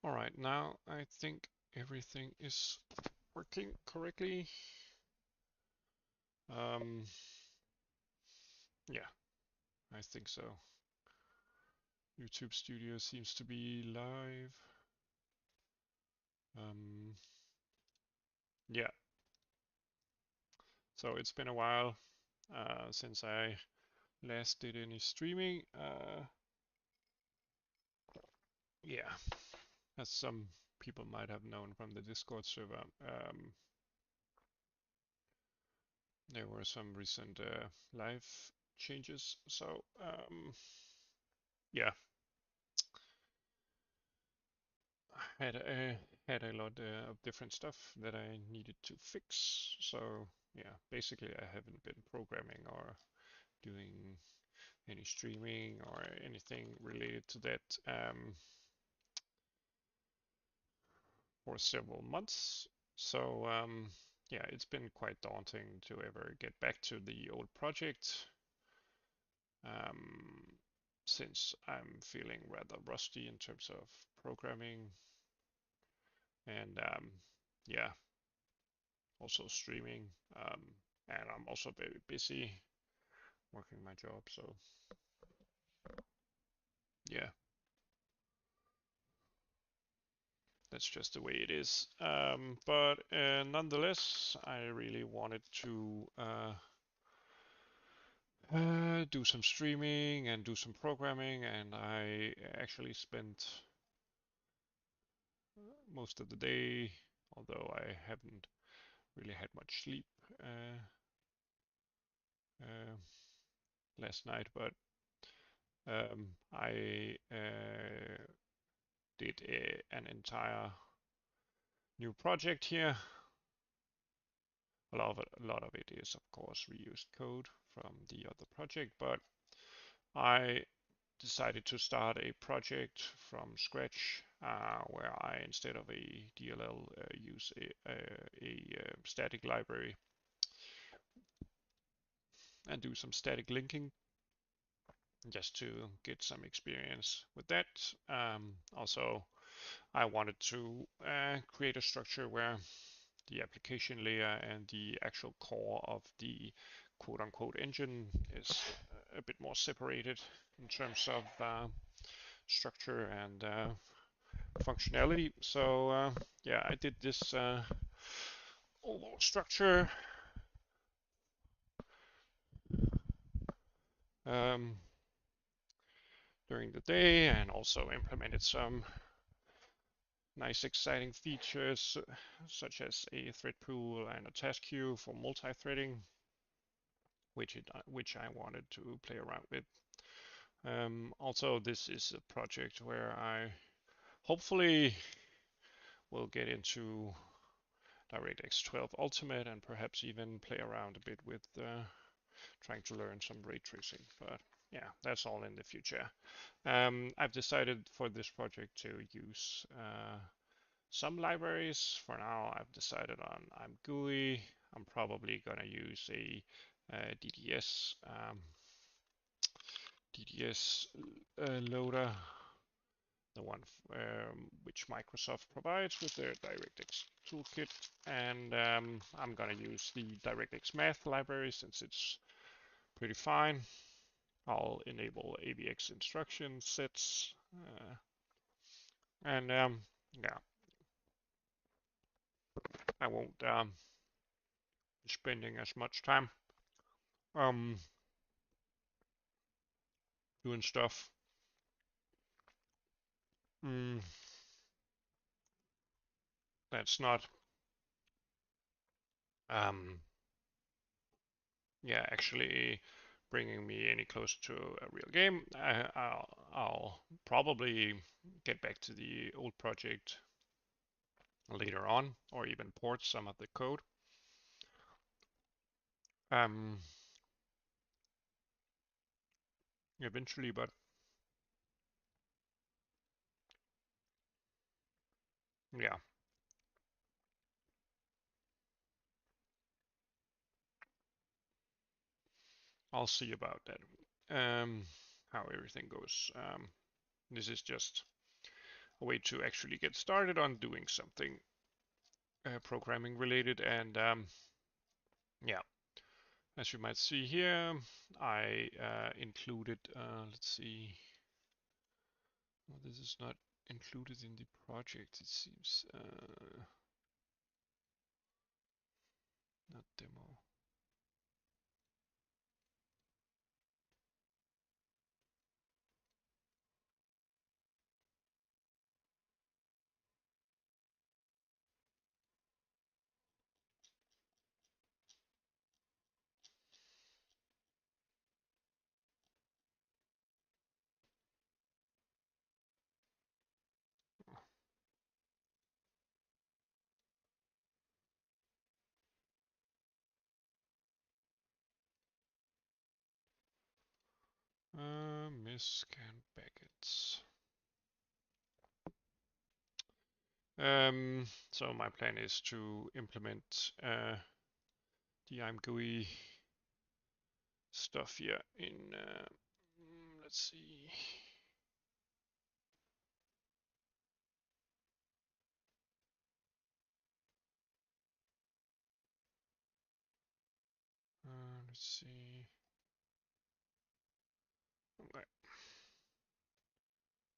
All right, now I think everything is working correctly. Um, yeah, I think so. YouTube Studio seems to be live. Um, yeah, so it's been a while since I last did any streaming. Yeah, as some people might have known from the Discord server, there were some recent live changes. So yeah, had a lot of different stuff that I needed to fix. So yeah, basically I haven't been programming or doing any streaming or anything related to that for several months. So yeah, it's been quite daunting to ever get back to the old project um, since I'm feeling rather rusty in terms of programming and yeah, also streaming. Um, and I'm also very busy working my job. So yeah, that's just the way it is. But nonetheless, I really wanted to do some streaming and do some programming, and I actually spent most of the day, although I haven't really had much sleep uh, uh, last night, but I did an entire new project here. A lot of it is, of course, reused code from the other project, but I decided to start a project from scratch where I, instead of a DLL, use a static library and do some static linking just to get some experience with that. Also, I wanted to create a structure where the application layer and the actual core of the quote-unquote engine is a bit more separated in terms of structure and functionality. So yeah, I did this overall structure um, during the day and also implemented some nice exciting features such as a thread pool and a task queue for multi-threading, which I wanted to play around with. Also, this is a project where I hopefully will get into DirectX12 Ultimate and perhaps even play around a bit with trying to learn some ray tracing. But yeah, that's all in the future. I've decided for this project to use some libraries. For now, I've decided on ImGUI. I'm probably gonna use a DDS loader, the one which Microsoft provides with their DirectX toolkit, and I'm gonna use the DirectX Math library since it's pretty fine. I'll enable AVX instruction sets, and yeah, I won't be spending as much time um, doing stuff. Mm, that's not, um, yeah, actually bringing me any closer to a real game. I'll probably get back to the old project later on, or even port some of the code. Um, eventually, but yeah, I'll see about that. How everything goes. This is just a way to actually get started on doing something programming related. And yeah, as you might see here, I included, let's see, well, this is not included in the project, it seems. Not demo. Miscan packets. So my plan is to implement the ImGUI stuff here in, let's see. Let's see. Okay.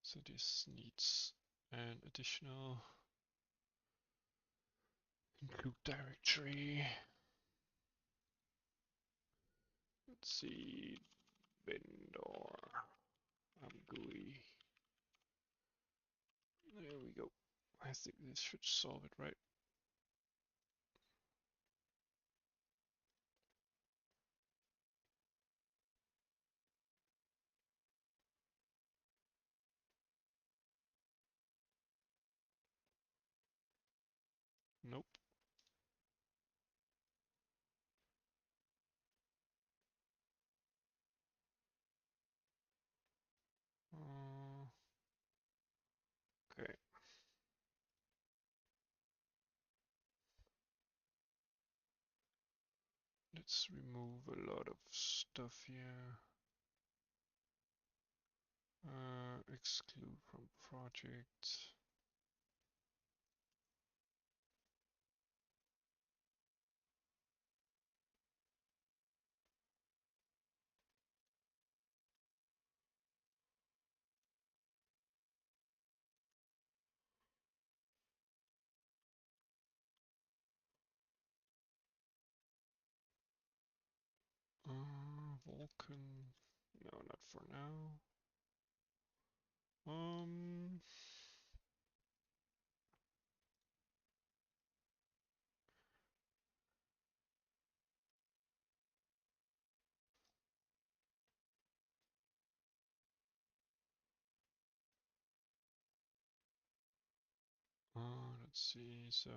So this needs an additional include directory. Let's see, vendor ImGUI. There we go. I think this should solve it, right? Nope. Okay. Let's remove a lot of stuff here. Exclude from project. Vulkan. No, not for now. Let's see. So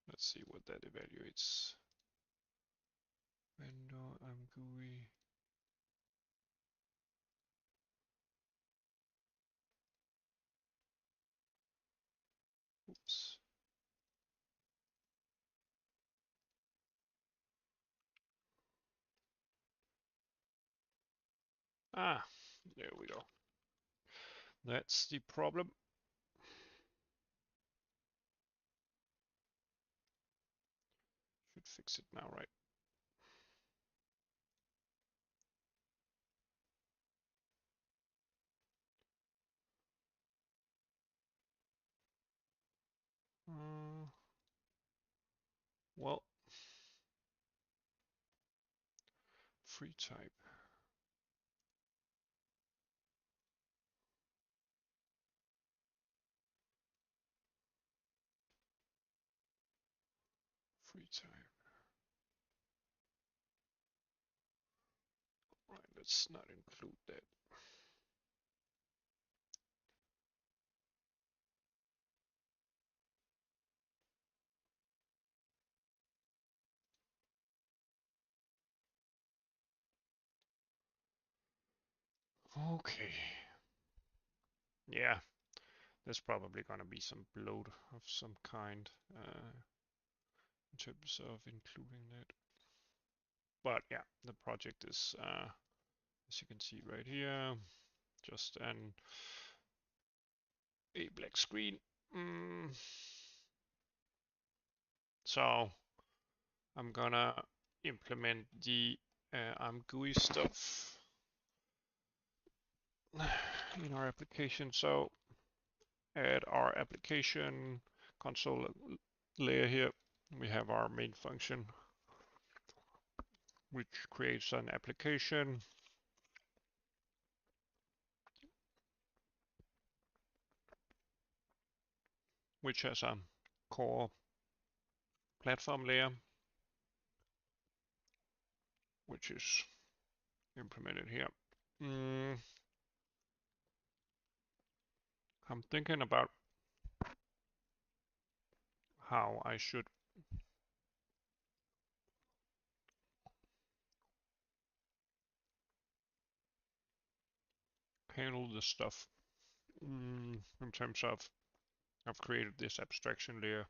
let's see what that evaluates. Vendor ImGUI. Oops. Ah, there we go. That's the problem. Should fix it now, right? Well, free type. Free type. Right, let's not include that. Okay. Yeah, there's probably gonna be some bloat of some kind in terms of including that. But yeah, the project is, as you can see right here, just a black screen. So I'm gonna implement the ImGUI stuff in our application. So add our application console layer here. We have our main function, which creates an application. Which has a core platform layer, which is implemented here. I'm thinking about how I should handle this stuff in terms of I've created this abstraction layer,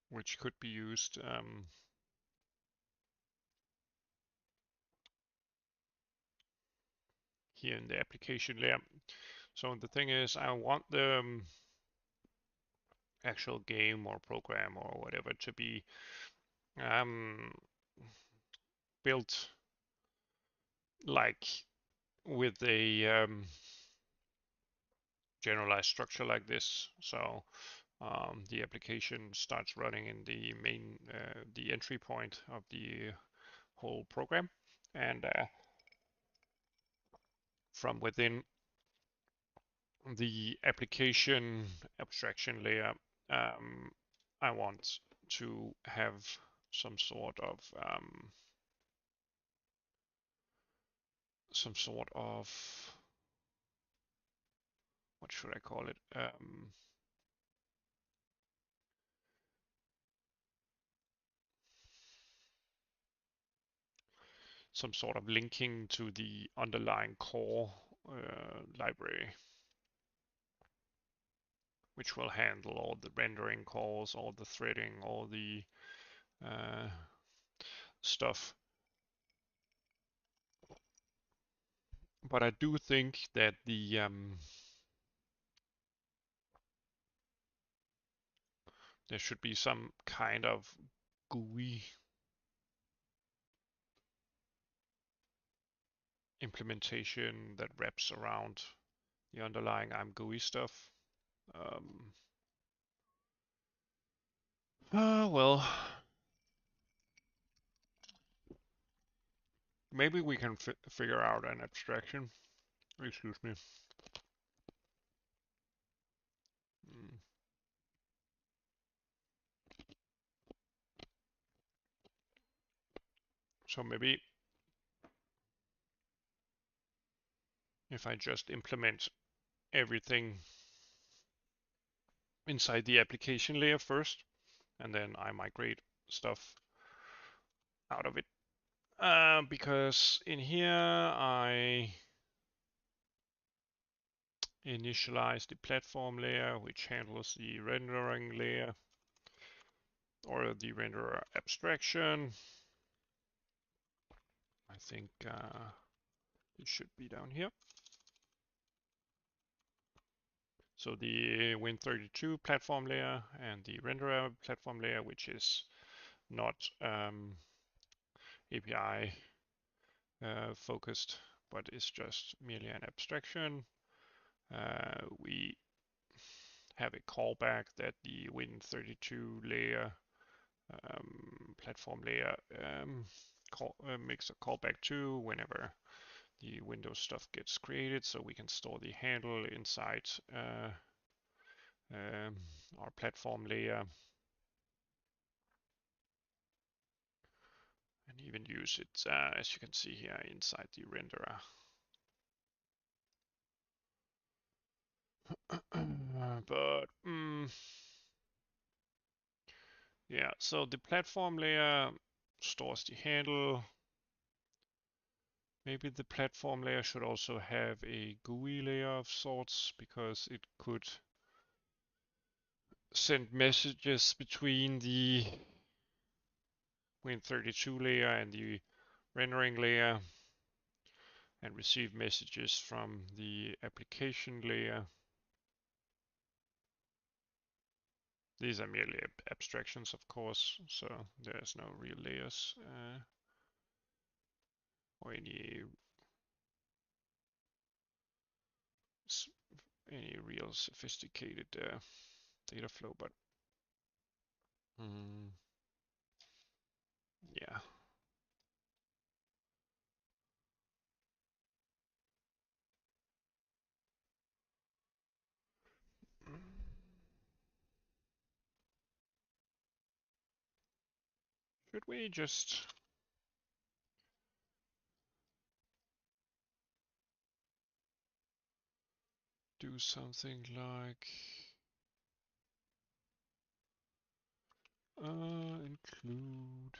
which could be used here in the application layer. So the thing is, I want the actual game or program or whatever to be built like with a generalized structure like this. So the application starts running in the main, the entry point of the whole program, and from within the application abstraction layer, I want to have some sort of what should I call it? Some sort of linking to the underlying core library, which will handle all the rendering calls, all the threading, all the stuff. But I do think that there should be some kind of GUI implementation that wraps around the underlying ImGUI stuff. Well, maybe we can figure out an abstraction. Excuse me. So maybe if I just implement everything inside the application layer first, and then I migrate stuff out of it. Because in here I initialize the platform layer, which handles the rendering layer or the renderer abstraction. I think it should be down here. So the Win32 platform layer and the renderer platform layer, which is not API focused, but is just merely an abstraction. We have a callback that the Win32 layer platform layer makes a callback to whenever the Windows stuff gets created, so we can store the handle inside our platform layer and even use it, as you can see here, inside the renderer. But yeah, so the platform layer stores the handle. Maybe the platform layer should also have a GUI layer of sorts, because it could send messages between the Win32 layer and the rendering layer, and receive messages from the application layer. These are merely abstractions, of course, so there's no real layers or any real sophisticated data flow, but yeah. Should we just do something like include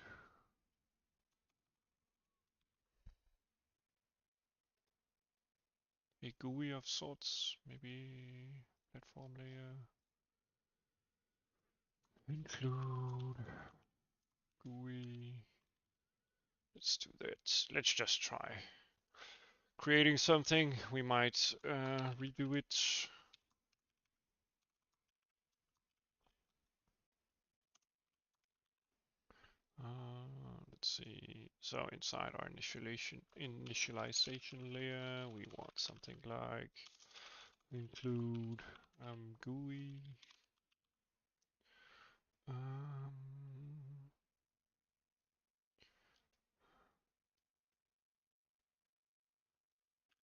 a GUI of sorts, maybe platform layer, include GUI. Let's do that. Let's just try creating something. We might redo it. Let's see. So inside our initialization layer, we want something like include GUI.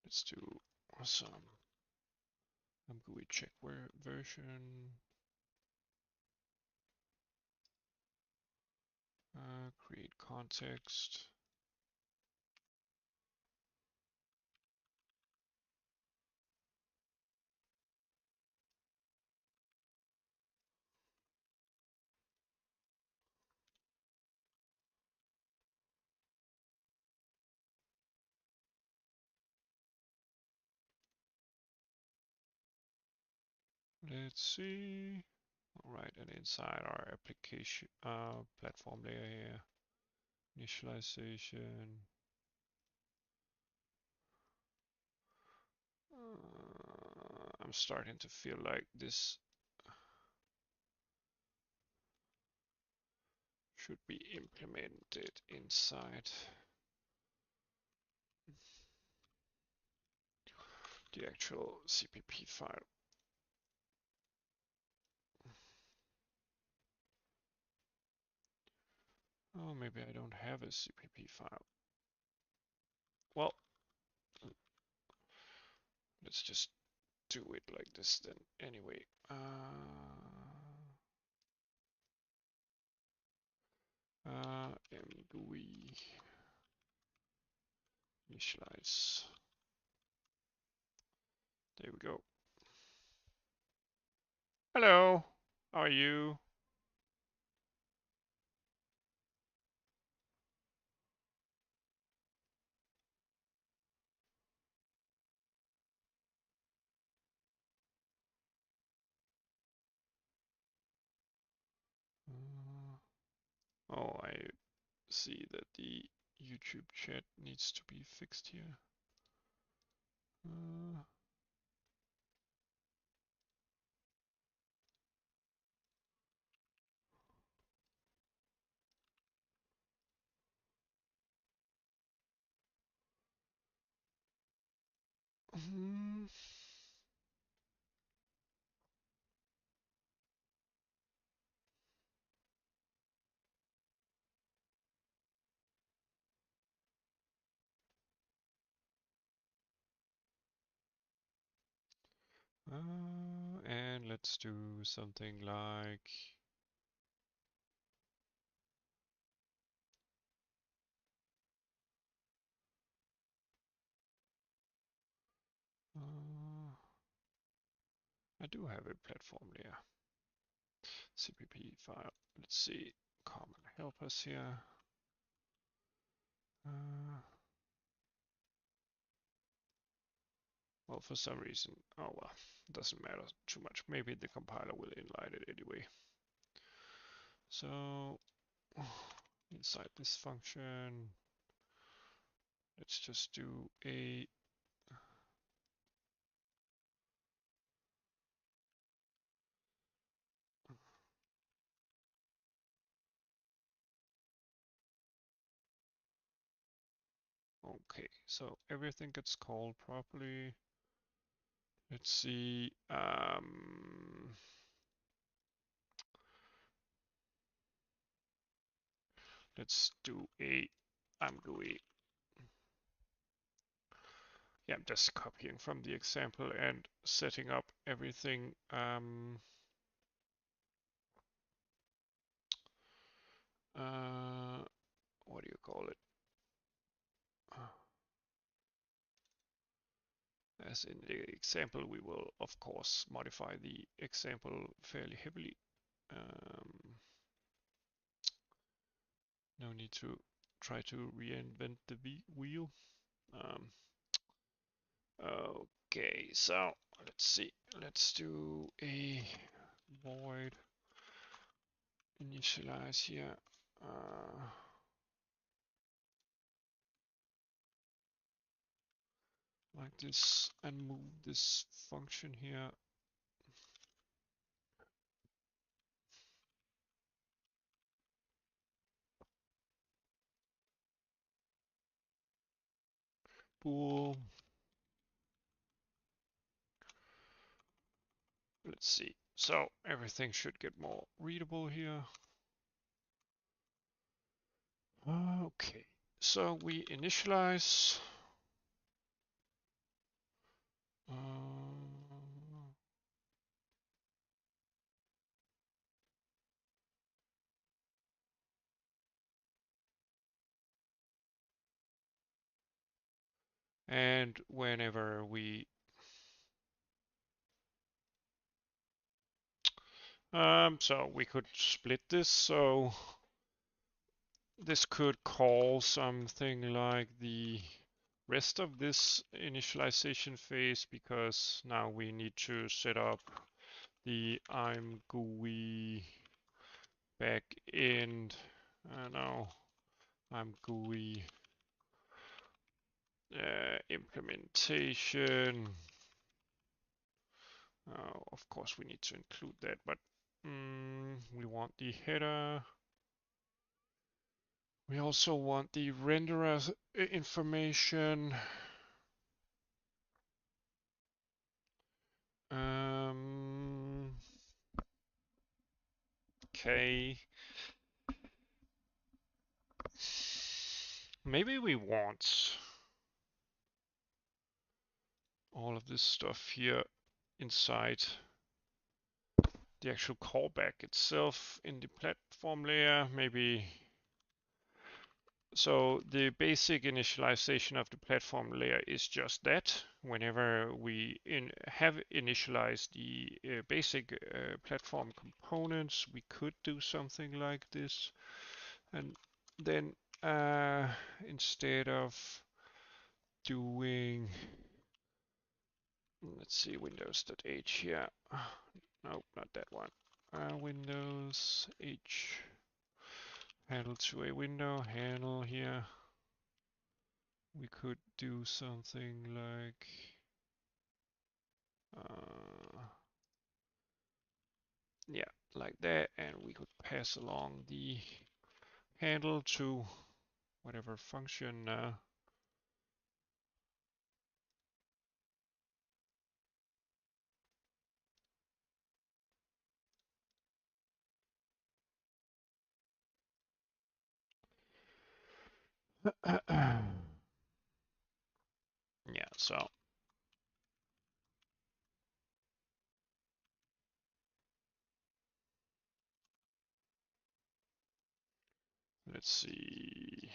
Let's do some GUI check version. Create context. Let's see. All right, and inside our application platform layer here, initialization. I'm starting to feel like this should be implemented inside the actual CPP file. Oh, maybe I don't have a CPP file. Well, let's just do it like this then. Anyway, ImGUI initialize. There we go. Hello, how are you? Oh, I see that the YouTube chat needs to be fixed here. And let's do something like I do have a platform layer CPP file. Let's see, common help us here. Well, for some reason, oh well, doesn't matter too much. Maybe the compiler will inline it anyway. So inside this function, let's just do a okay, so everything gets called properly. Let's see. Let's do a ImGUI. Yeah, I'm just copying from the example and setting up everything. What do you call it? As in the example, we will of course modify the example fairly heavily. No need to try to reinvent the wheel. Okay, so let's see. Let's do a void initialize here. Like this, and move this function here. Bool. Let's see. So everything should get more readable here. Okay, so we initialize. And whenever we so we could split this, so this could call something like the rest of this initialization phase, because now we need to set up the ImGUI backend. No, ImGUI implementation. Of course, we need to include that, but we want the header. We also want the renderer information. Okay. Maybe we want all of this stuff here inside the actual callback itself in the platform layer. Maybe. So the basic initialization of the platform layer is just that. Whenever we have initialized the basic platform components, we could do something like this. And then instead of doing, let's see, Windows.h here. Nope, not that one. Windows H handle to a window, handle here. We could do something like yeah, like that, and we could pass along the handle to whatever function. Yeah, so let's see.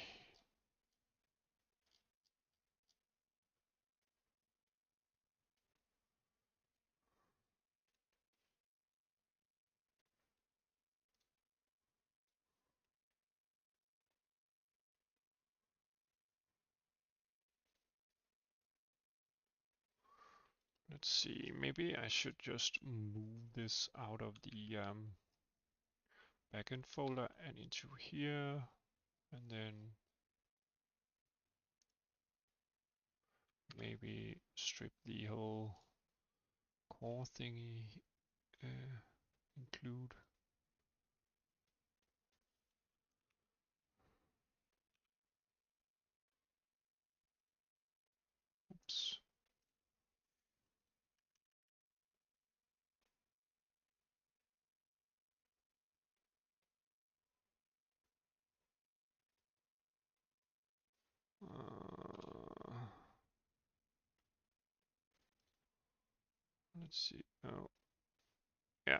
Let's see, maybe I should just move this out of the backend folder and into here, and then maybe strip the whole core thingy, include. Oops. Let's see. Oh, yeah.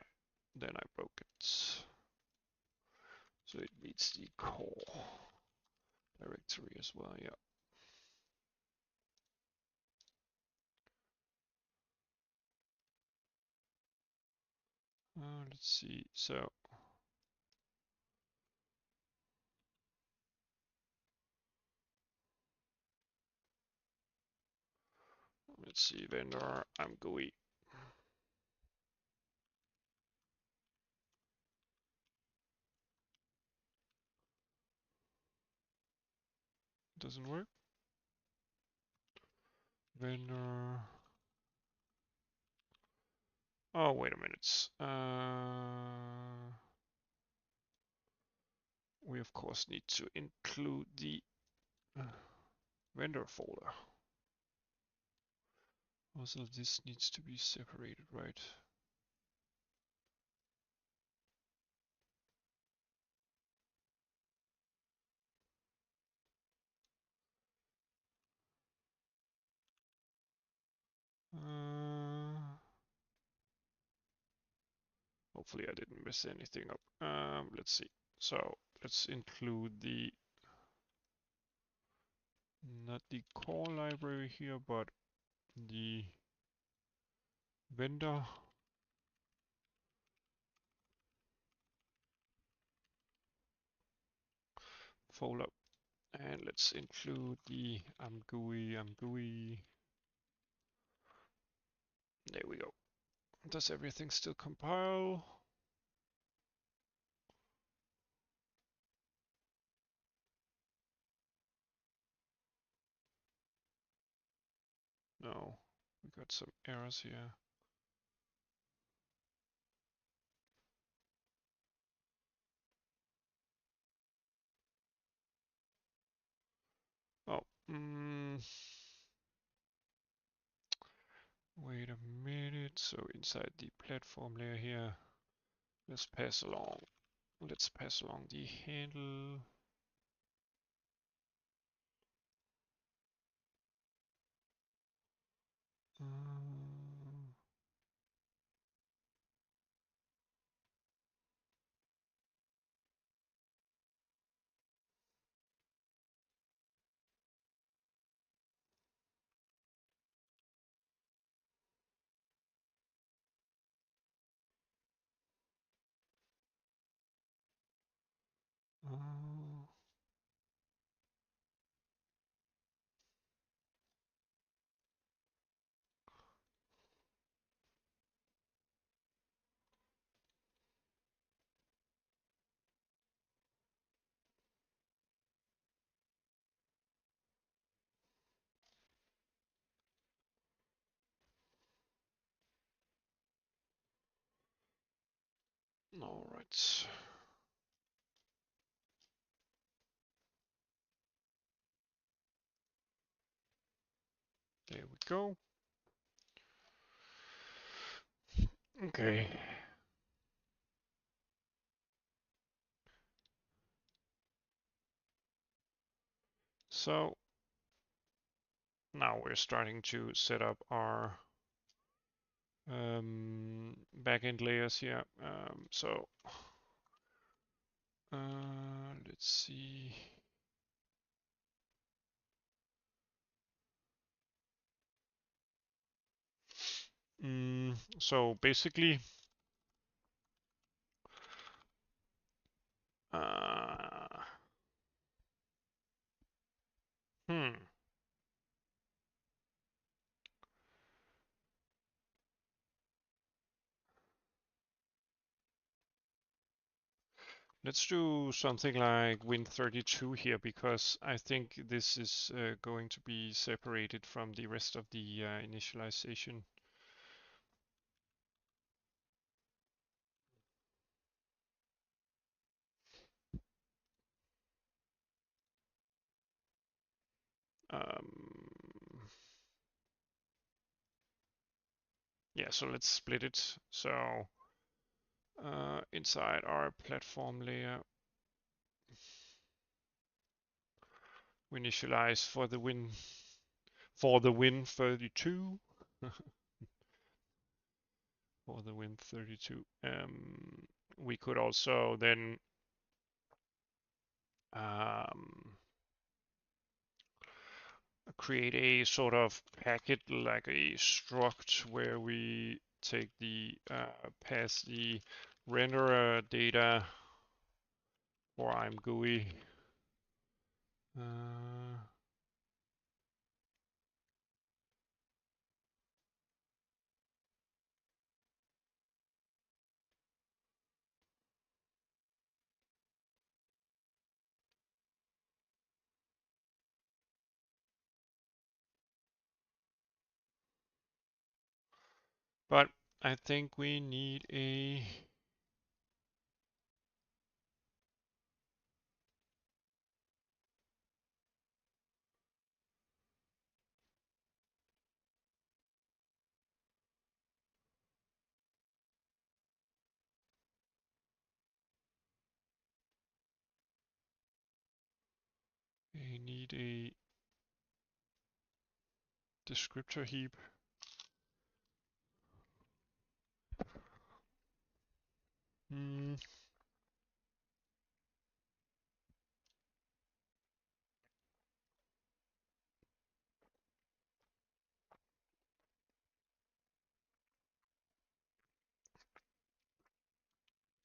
Then I broke it. So it needs the core directory as well. Yeah. Let's see. So let's see. Vendor ImGUI. Doesn't work. Vendor. Oh, wait a minute. We of course need to include the vendor folder. Also, this needs to be separated, right? Hopefully I didn't mess anything up. Let's see. So let's include the, not the core library here, but the vendor folder. And let's include the ImGUI. There we go. Does everything still compile? No, we got some errors here. Oh, wait a minute. So inside the platform layer here, let's pass along the handle. All right. There we go. Okay. So now we're starting to set up our backend layers here. Let's see. So basically, uh, hmm. Let's do something like win32 here, because I think this is going to be separated from the rest of the initialization. Yeah, so let's split it. So inside our platform layer, we initialize for the win32. For the win32. We could also then create a sort of packet, like a struct, where we take the pass the renderer data for ImGUI. But I think we need a descriptor heap.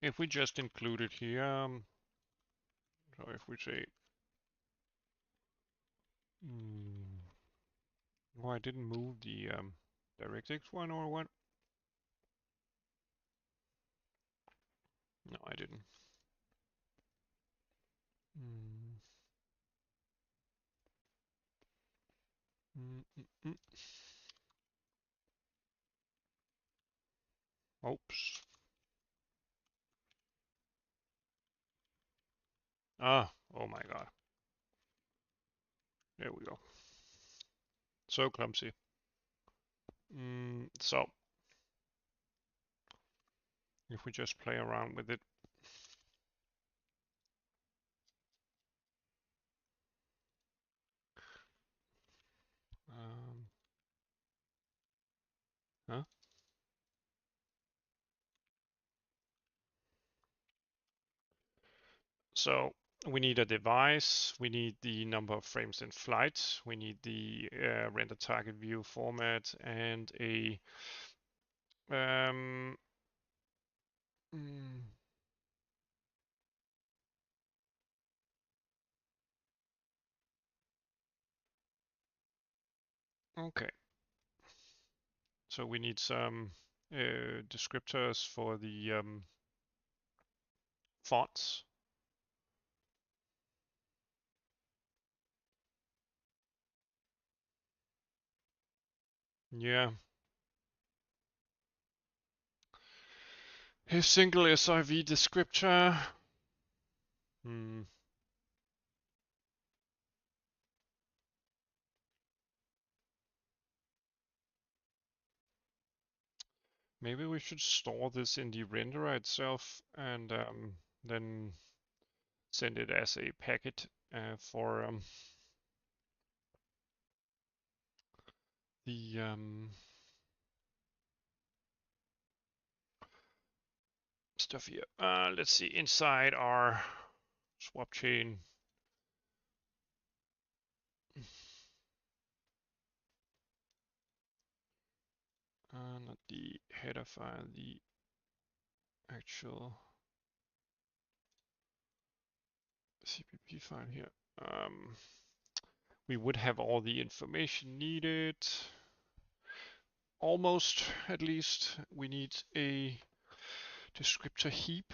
If we just include it here, so if we say, oh, I didn't move the DirectX one or what? No, I didn't. Oops. Oh my god. There we go. So clumsy. So if we just play around with it. Huh? So we need a device, we need the number of frames in flight, we need the render target view format, and a okay. So we need some descriptors for the fonts. Yeah. A single SIV descriptor. Maybe we should store this in the renderer itself and then send it as a packet for the stuff here. Let's see, inside our swap chain. Not the header file, the actual CPP file here. We would have all the information needed. Almost, at least. We need a descriptor heap.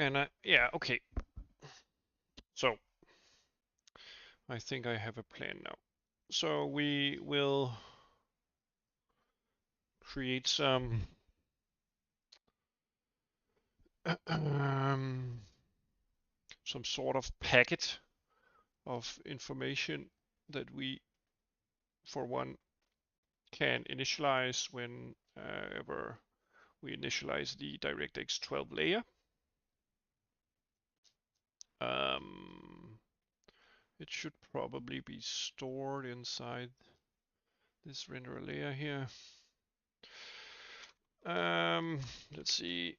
And yeah, okay. So I think I have a plan now. So we will create some some sort of packet of information that we, for one, can initialize whenever we initialize the DirectX12 layer. It should probably be stored inside this renderer layer here. Let's see.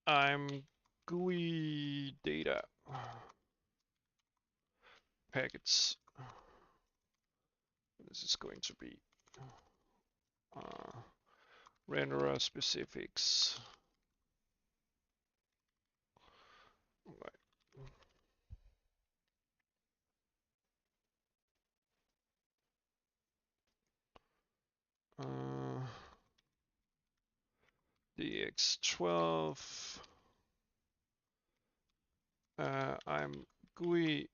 ImGUI data packets. This is going to be renderer specifics. Right. DX12. ImGUI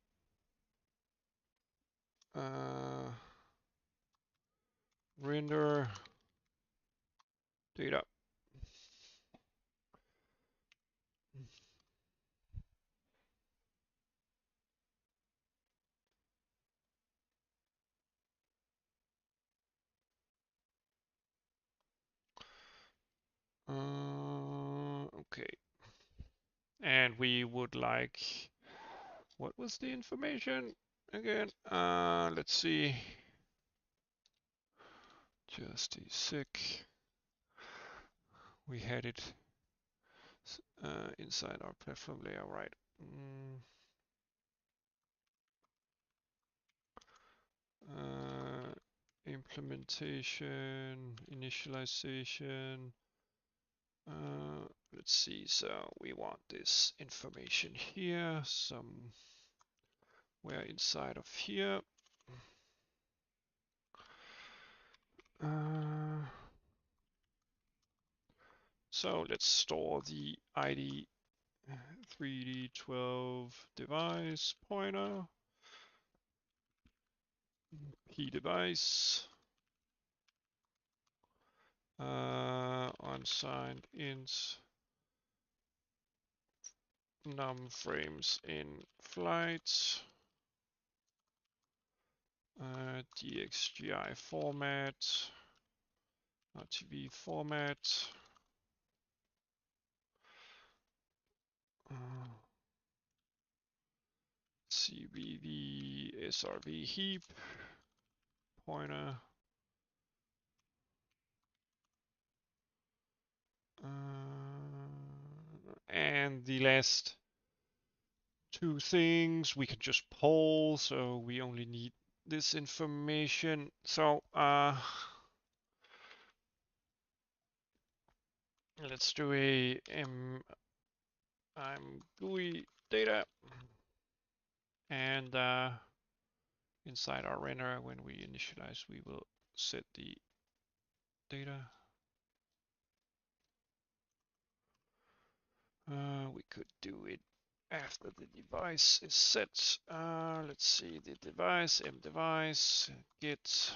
render data. Okay. And we would like, what was the information again? Let's see. Just a sec. We had it inside our platform layer, right? Implementation, initialization. Let's see, so we want this information here, somewhere inside of here. So let's store the ID 3D12 device pointer, P device, unsigned int num frames in flight, DXGI format, RTV format, CVV SRV heap pointer, and the last two things we can just poll, so we only need this information. So let's do a ImGUI data, and inside our renderer, when we initialize, we will set the data. We could do it after the device is set. Let's see the device, mdevice, git.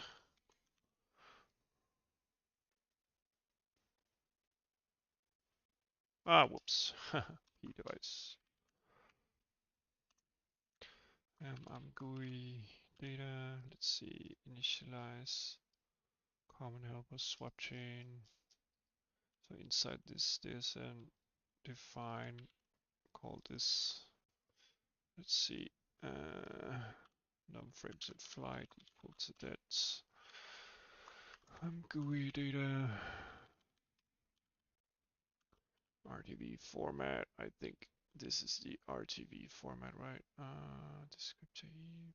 Whoops, p device. ImGUI data. Let's see, initialize, common helper, swap chain. So inside this, there's an define, call this. Let's see, num frames in flight equal to that. ImGUI data. RTV format. I think this is the RTV format, right? Descriptor heap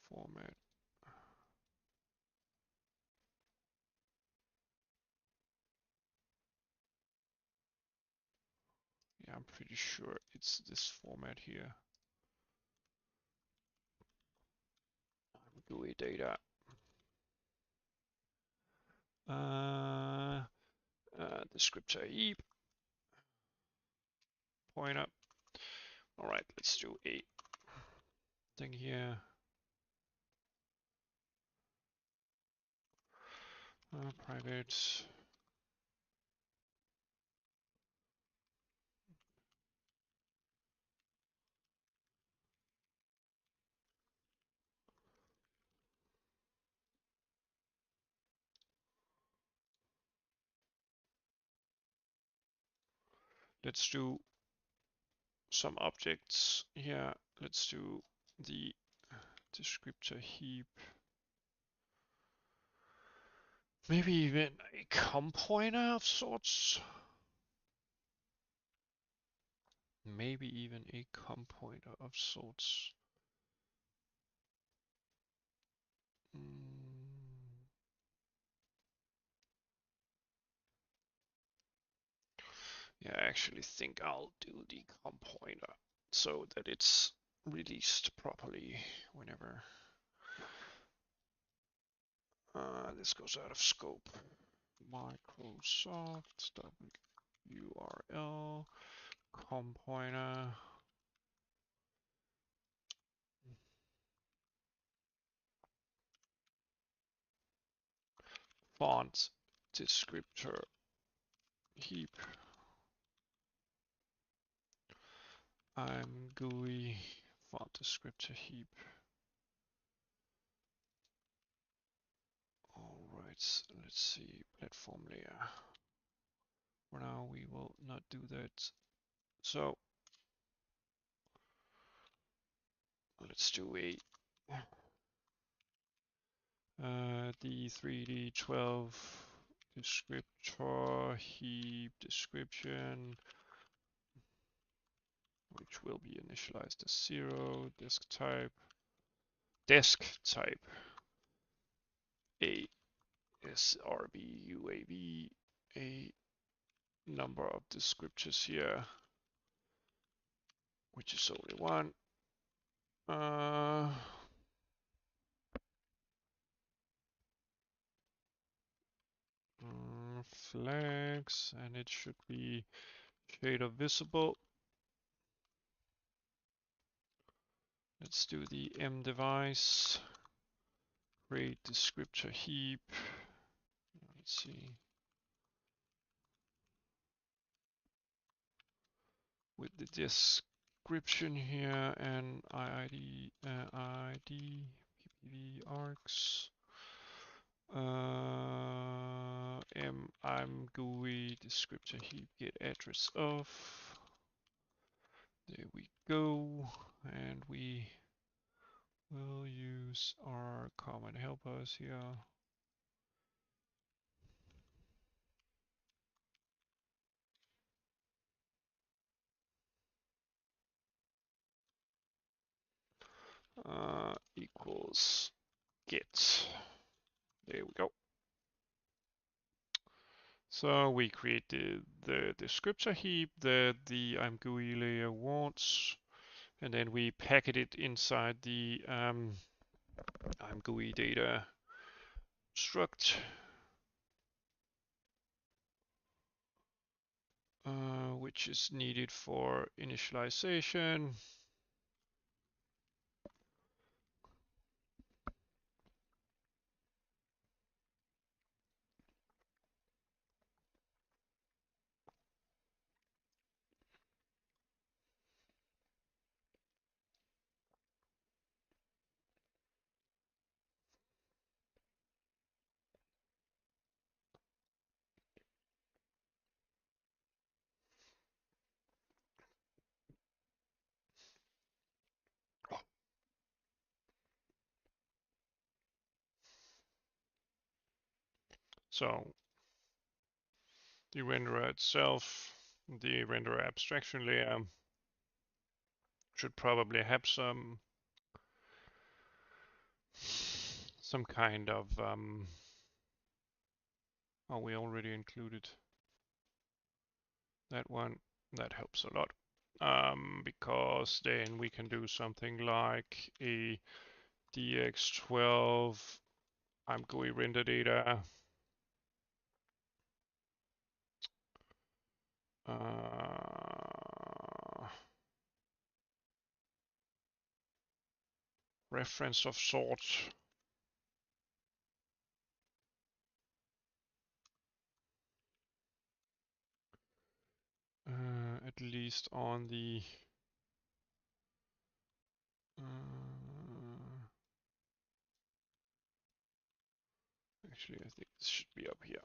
format. Yeah, I'm pretty sure it's this format here. GUI data. descriptor heap pointer. All right, let's do a thing here. Private. Let's do some objects here. Let's do the descriptor heap. Maybe even a com pointer of sorts. Maybe even a com pointer of sorts. Yeah, I actually think I'll do the com pointer so that it's released properly whenever this goes out of scope. Microsoft URL com pointer. Font descriptor heap. ImGUI font descriptor heap. All right, let's see, platform layer. For now, we will not do that. So let's do a D3D12 descriptor heap description, which will be initialized as 0, desk type a srb uav, a number of descriptors here, which is only one. Flags, and it should be shader visible. Let's do the M device, create descriptor heap. Let's see. With the description here and ID, ID, PPV arcs. ImGUI descriptor heap get address of. There we go, and we will use our common helpers here. Equals get. There we go. So we create the descriptor heap that the ImGUI layer wants, and then we packet it inside the ImGUI data struct, which is needed for initialization. So the renderer itself, the renderer abstraction layer, should probably have some kind of oh, we already included that one. That helps a lot, because then we can do something like a Directx12 ImGUI render data reference of sorts. At least on the actually, I think this should be up here.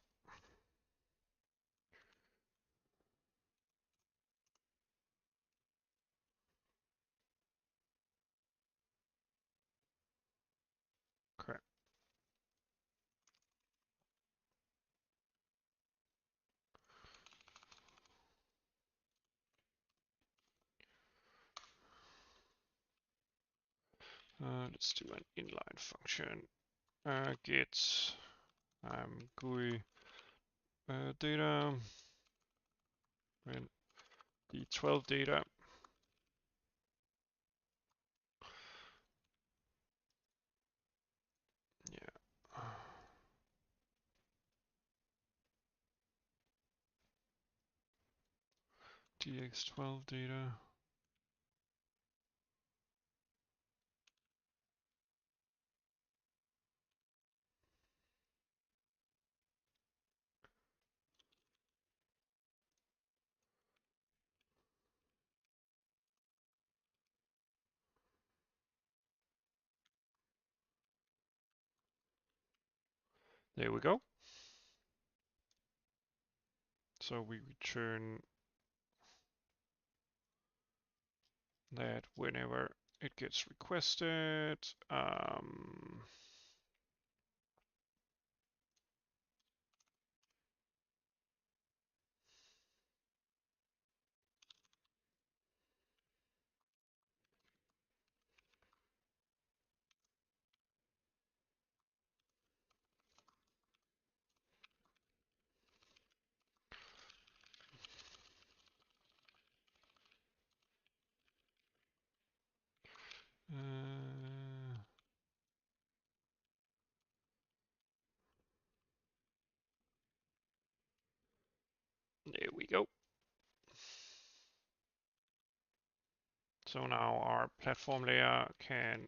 Correct. Let's do an inline function. Get ImGUI data and the 12 data. Yeah. Directx12 data. There we go. So we return that whenever it gets requested. There we go. So now our platform layer can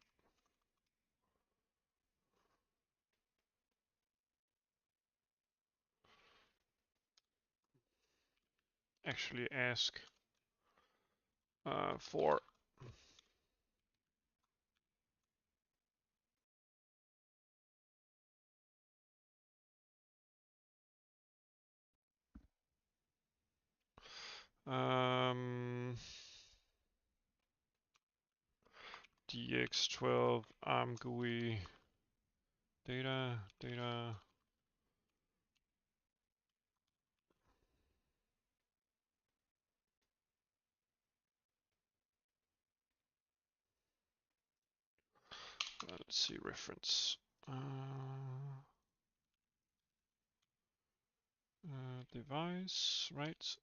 actually ask for DX12 ImGUI data. Let's see, reference. Device, right?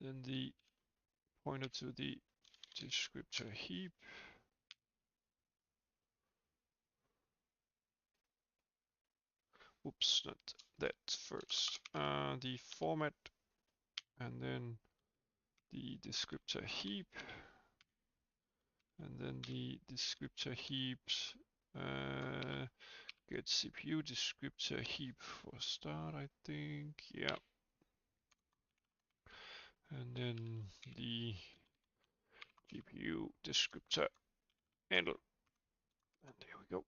Then the pointer to the descriptor heap. Oops, not that first. The format, and then the descriptor heap, and then the descriptor heaps. Get CPU descriptor heap for start, I think. Yeah. And then the GPU descriptor handle. And there we go.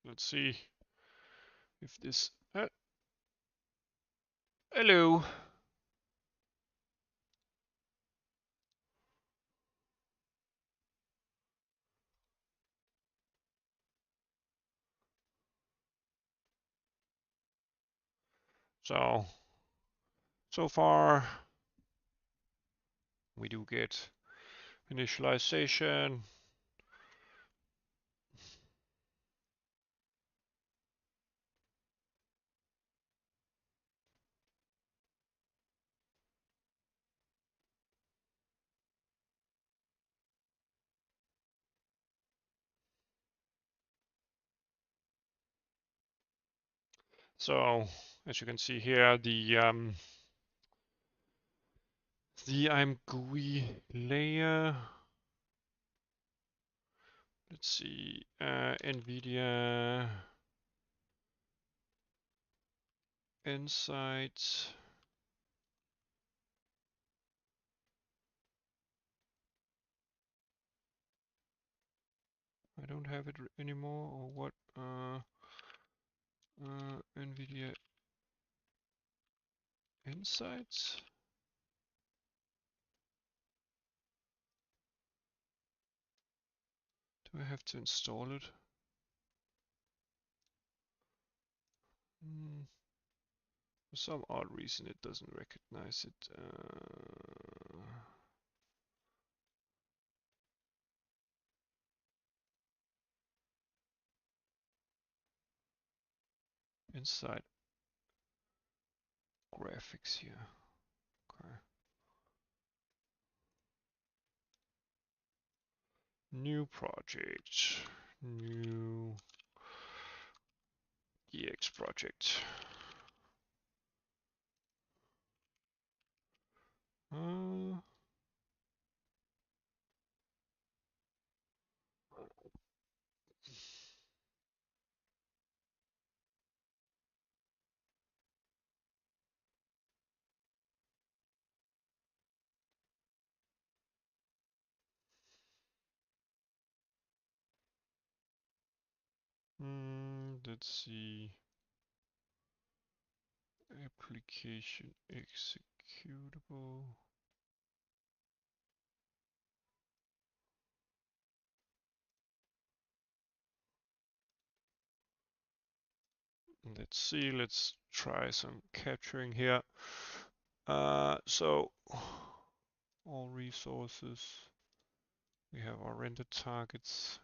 Let's see if this. Hello. So far we do get initialization. So as you can see here, the ImGUI layer. Let's see, NVIDIA Insights. I don't have it anymore, or what? NVIDIA Insights. Do I have to install it? For some odd reason, it doesn't recognize it. Inside graphics here. Okay. New project. New EX project. Let's see. Application executable. Let's see, let's try some capturing here. So all resources. We have our render targets,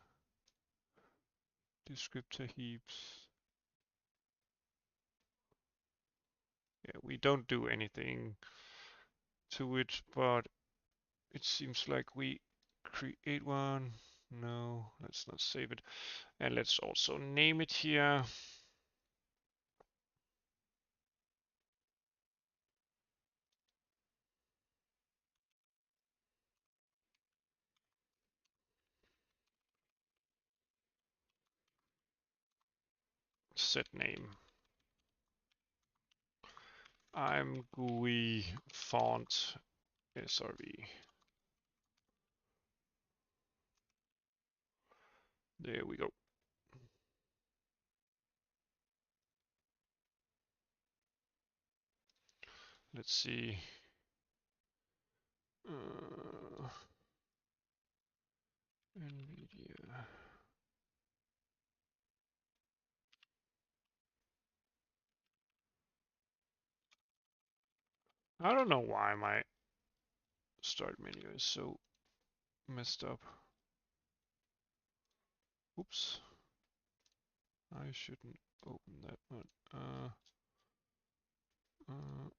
descriptor heaps. Yeah, we don't do anything to it, but it seems like we create one. No, let's not save it. And let's also name it here. Set name. ImGUI font SRV. There we go. Let's see. NVIDIA. I don't know why my start menu is so messed up. Oops. I shouldn't open that one. Uh, uh,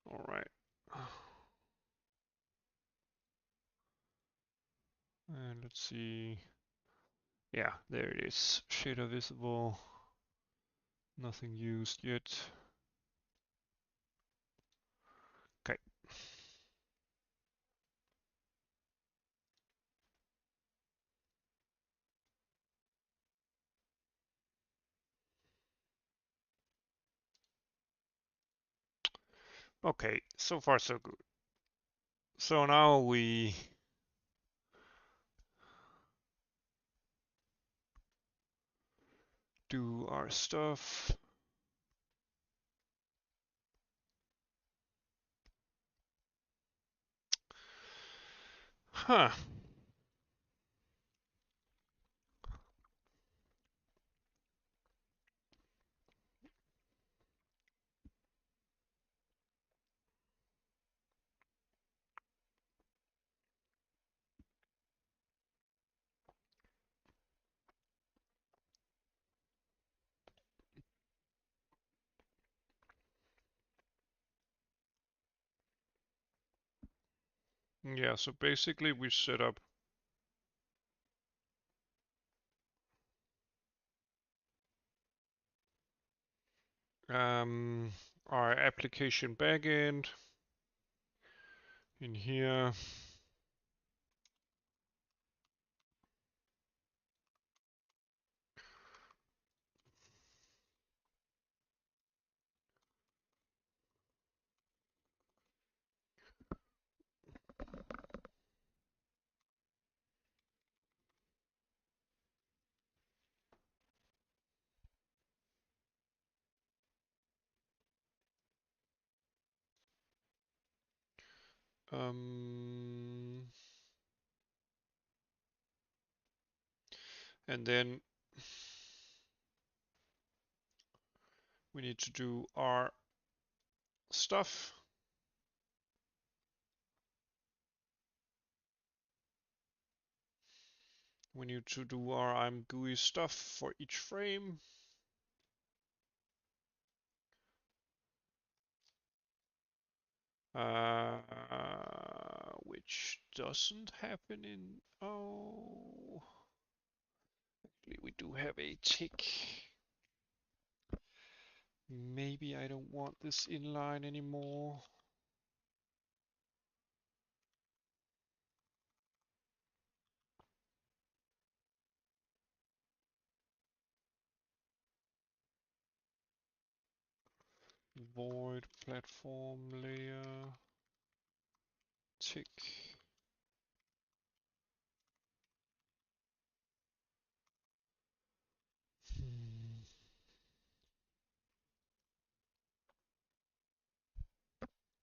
all right. And let's see. Yeah, there it is. Shader visible. Nothing used yet. Okay. Okay, so far so good. So now we do our stuff. Huh. Yeah, so basically we set up our application backend in here. And then we need to do our stuff. We need to do our ImGUI stuff for each frame. Which doesn't happen in, oh, actually we do have a tick. Maybe I don't want this inline anymore. Void platform layer tick.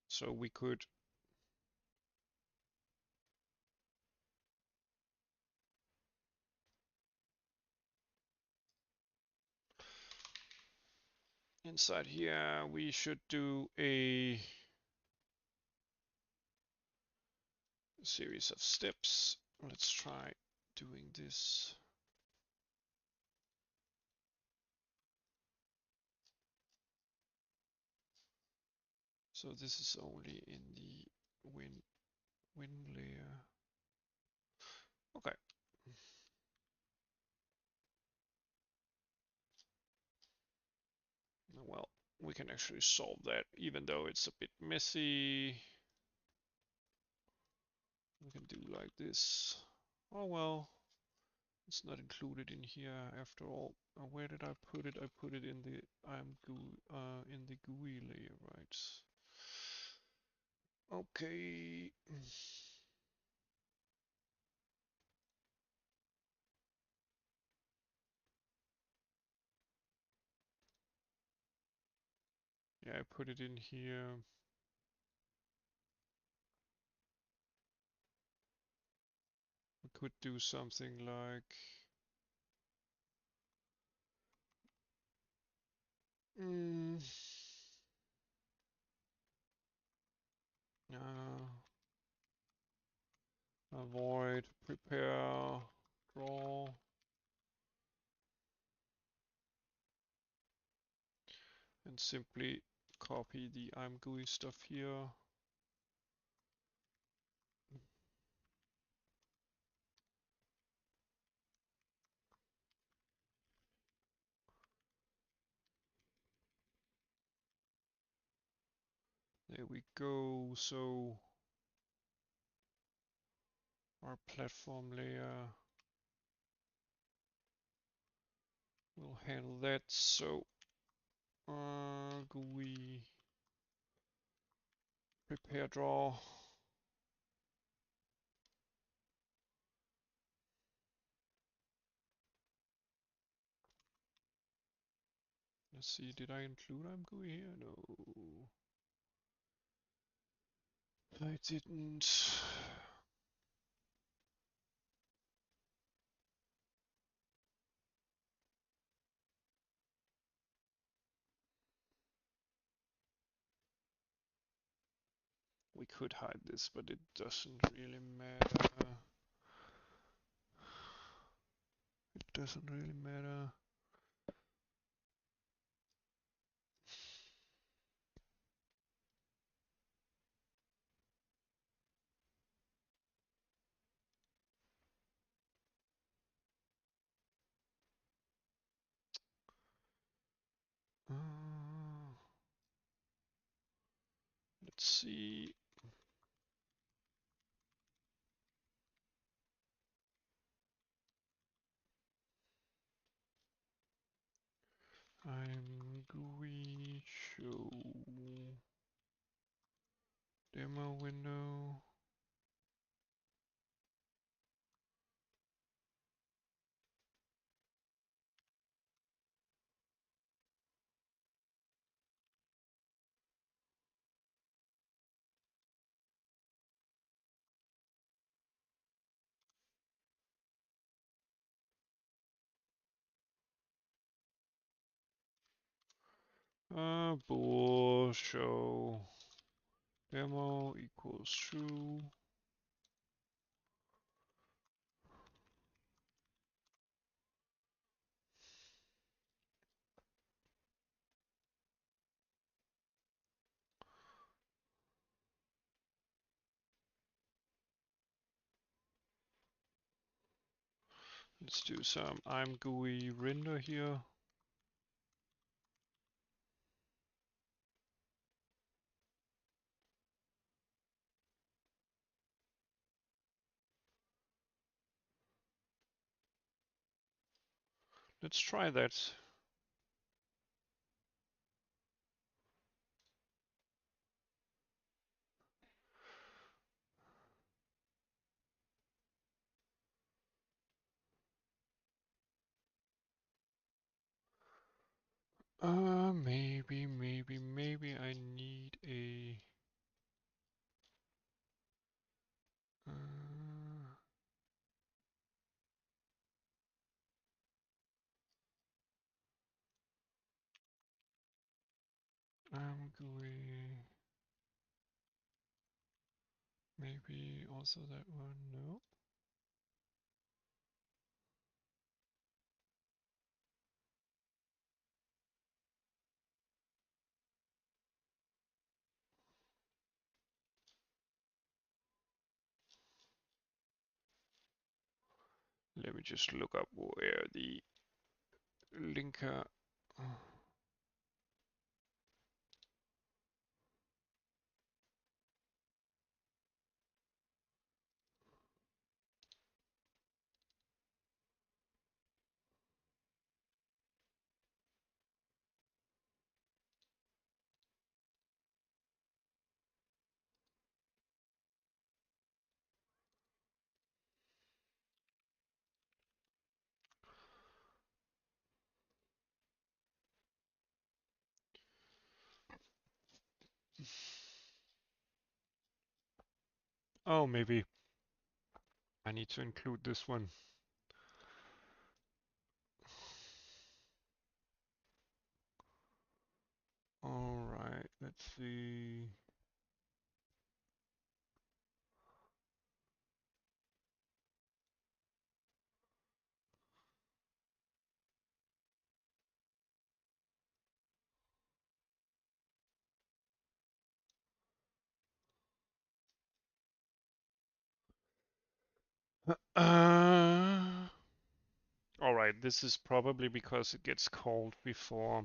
So we could inside here we should do a series of steps. Let's try doing this. So this is only in the win layer. Okay. Well, we can actually solve that, even though it's a bit messy. We can do like this. Oh well, it's not included in here after all. Where did I put it? I put it in the in the GUI layer, right? Okay. Yeah, I put it in here. We could do something like uh, avoid, prepare, draw, and simply copy the ImGUI stuff here. There we go. So our platform layer will handle that. So GUI prepare draw. Let's see, did I include ImGUI here? No, I didn't. We could hide this, but it doesn't really matter. It doesn't really matter. Let's see. ImGUI show demo window. Bool show demo equals true. Let's do some ImGUI render here. Let's try that. Maybe I need a ImGUI. Maybe also that one. No. Let me just look up where the linker. Oh, maybe I need to include this one. All right, let's see. All right, this is probably because it gets called before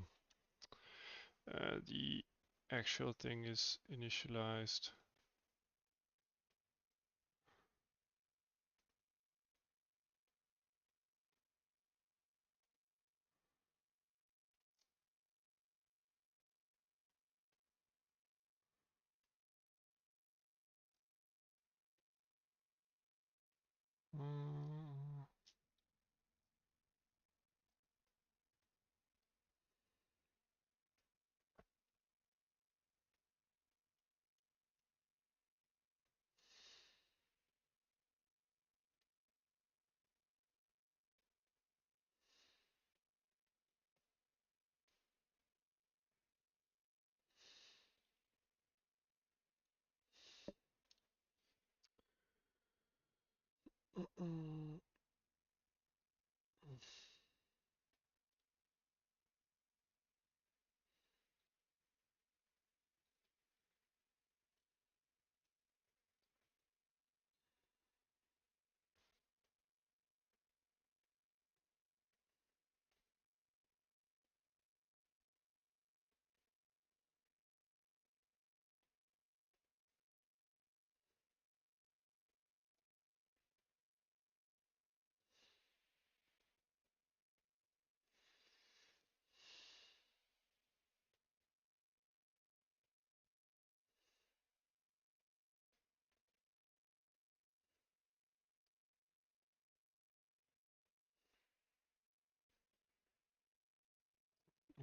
the actual thing is initialized. Uh,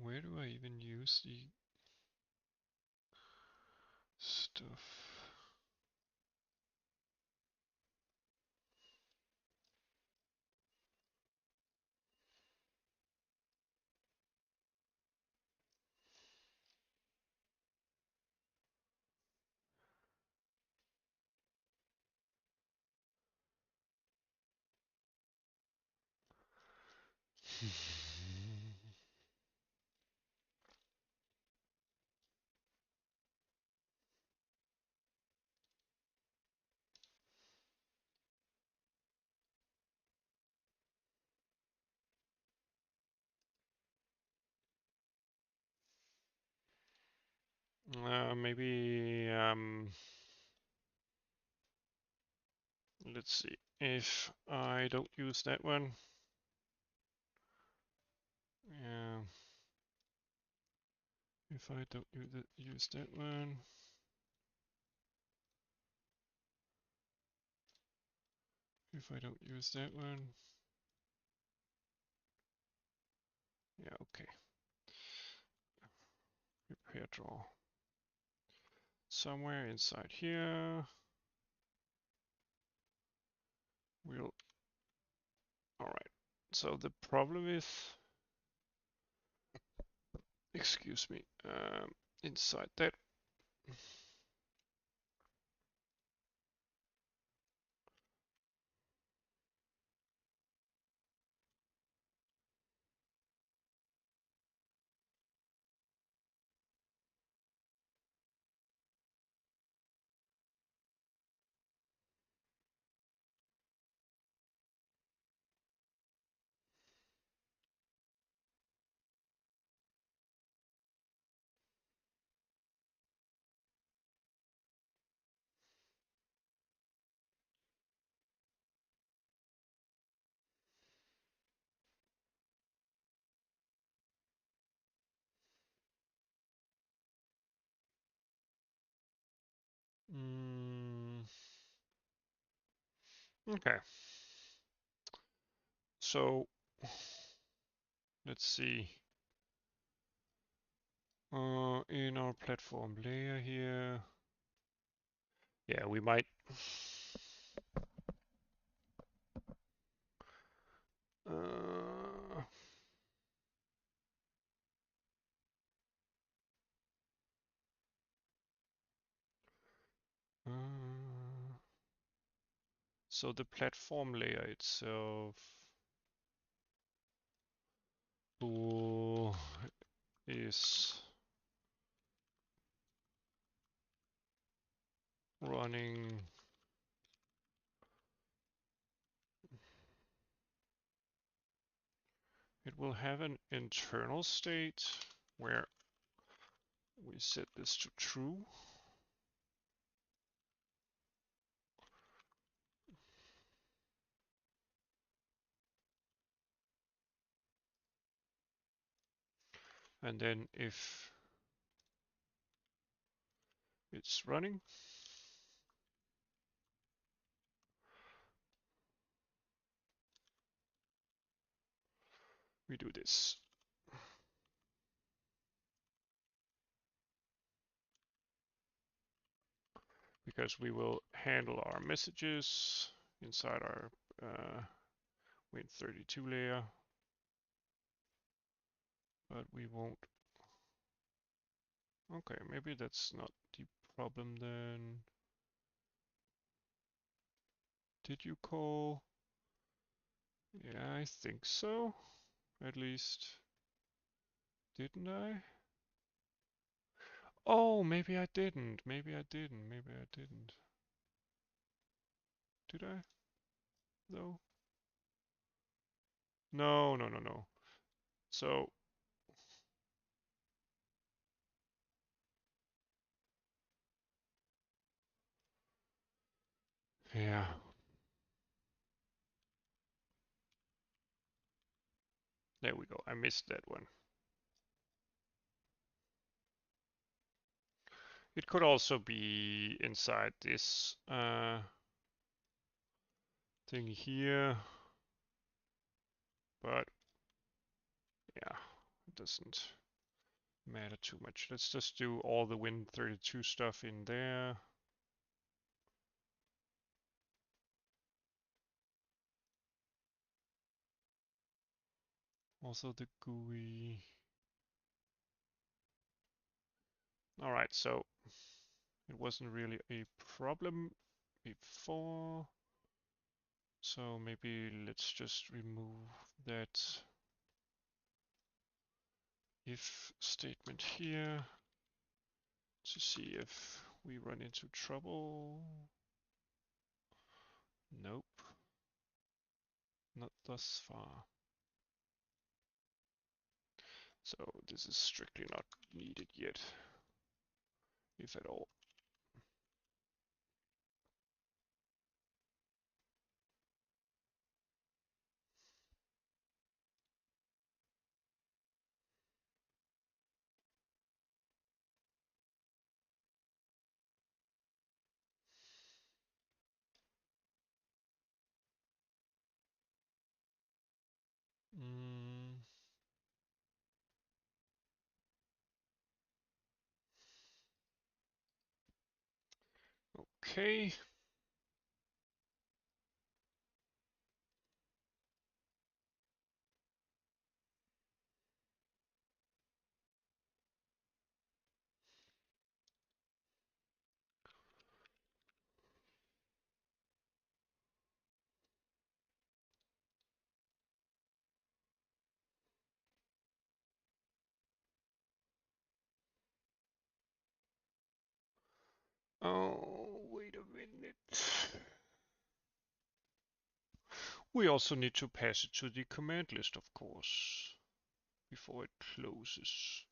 Where do I even use the stuff? Maybe let's see. If I don't use that one, yeah. If I don't use that one, if I don't use that one, yeah, okay. Prepare draw. Somewhere inside here, we'll. All right. So the problem is, excuse me, inside that. Okay. So let's see. In our platform layer here, yeah, we might. So the platform layer itself is running it will have an internal state where we set this to true. And then if it's running, we do this. Because we will handle our messages inside our Win32 layer, but we won't. Okay, maybe that's not the problem then. Did you call? Yeah, I think so. At least, didn't I? Oh, maybe I didn't. Maybe I didn't. Maybe I didn't. Did I? Though? No, no, no, no. So, yeah. There we go. I missed that one. It could also be inside this thing here, but yeah, it doesn't. matter too much. Let's just do all the Win32 stuff in there. Also the GUI. Alright, so it wasn't really a problem before. So maybe let's just remove that if statement here to see if we run into trouble. Nope, not thus far. So this is strictly not needed yet, if at all. Mm. Okay. Oh, wait a minute. We also need to pass it to the command list, of course, before it closes.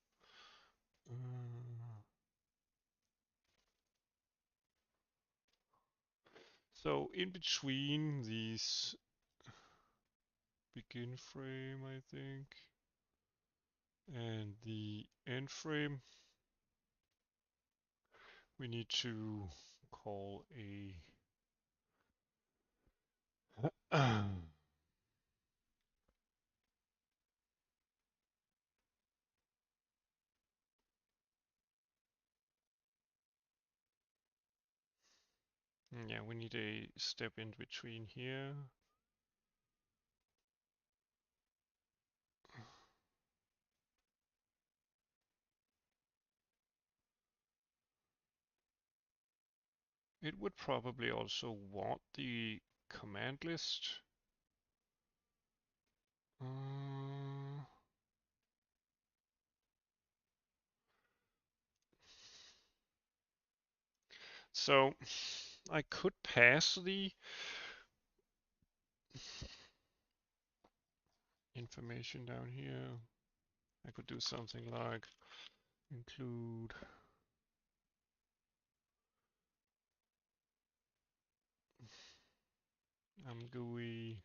So in between these begin frame, I think, and the end frame, we need to call a yeah, we need a step in between here. It would probably also want the command list. So I could pass the information down here. I could do something like include ImGUI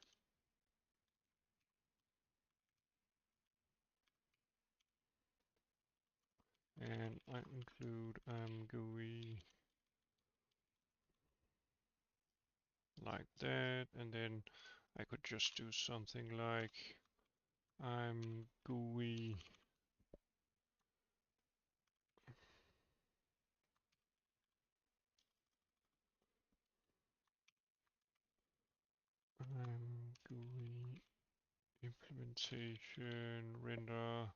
and I include ImGUI like that, and then I could just do something like ImGUI ImGUI implementation render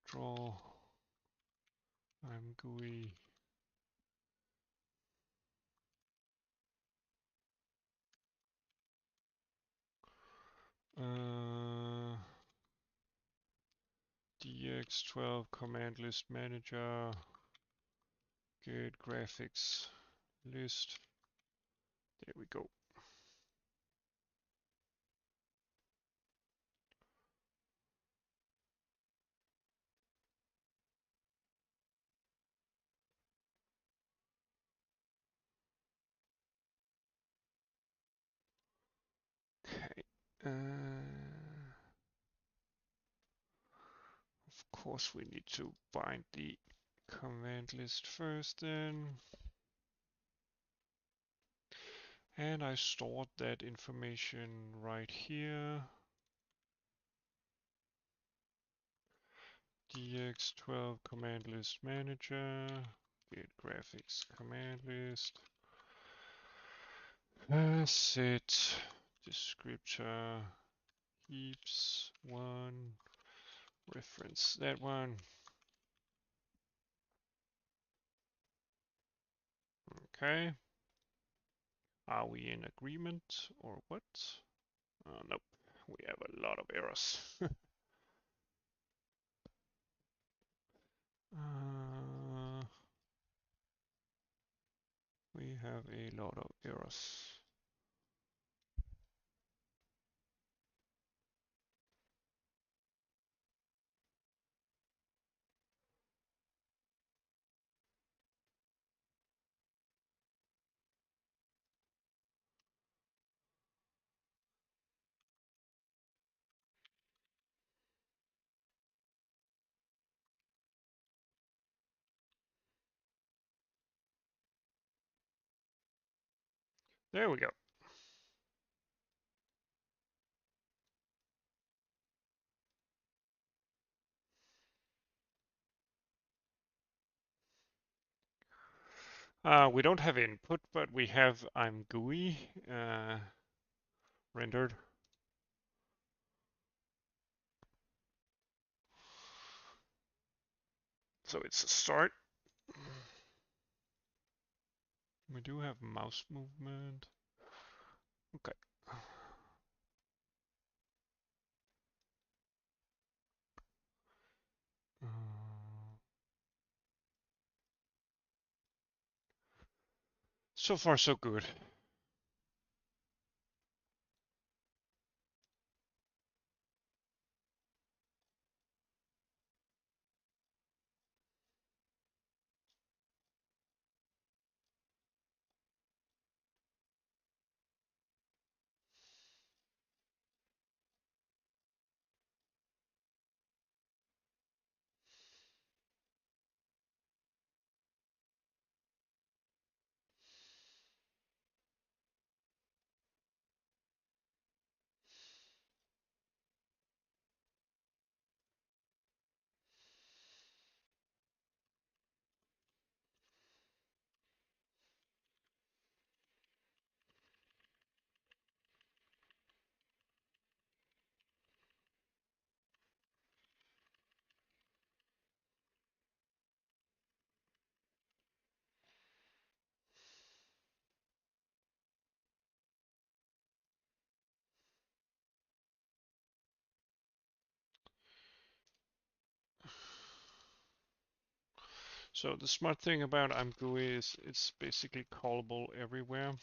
draw ImGUI Directx12 command list manager get graphics list. There we go. Okay. Of course, we need to bind the command list first then. And I stored that information right here. Directx12 command list manager, get graphics command list, set descriptor heaps 1, reference that one. Okay. Are we in agreement or what? Nope, we have a lot of errors. We have a lot of errors. There we go. We don't have input, but we have ImGUI rendered. So it's a start. We do have mouse movement. Okay. So far, so good. So the smart thing about ImGUI is it's basically callable everywhere.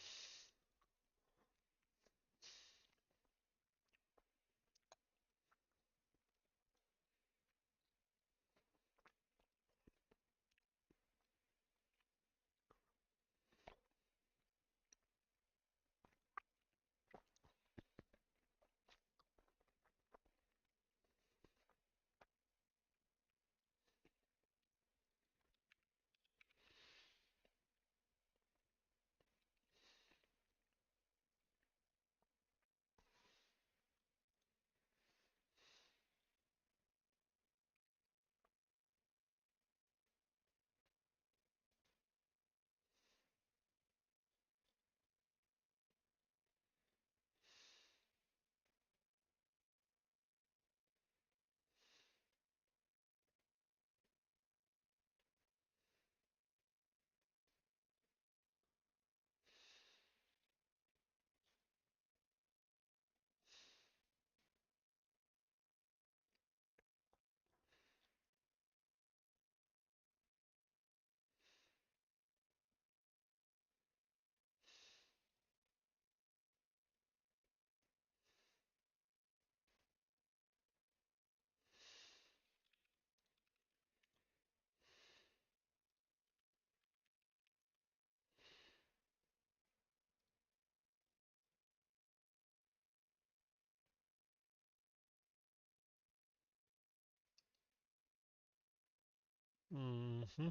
Mm-hmm.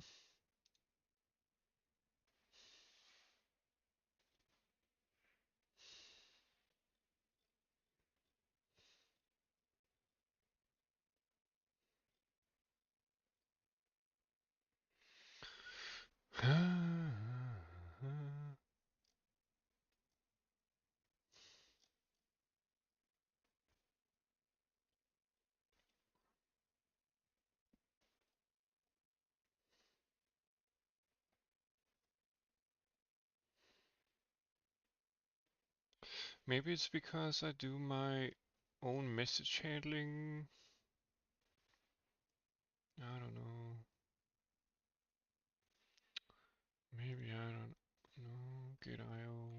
Maybe it's because I do my own message handling. I don't know. Maybe I don't know. Get IO.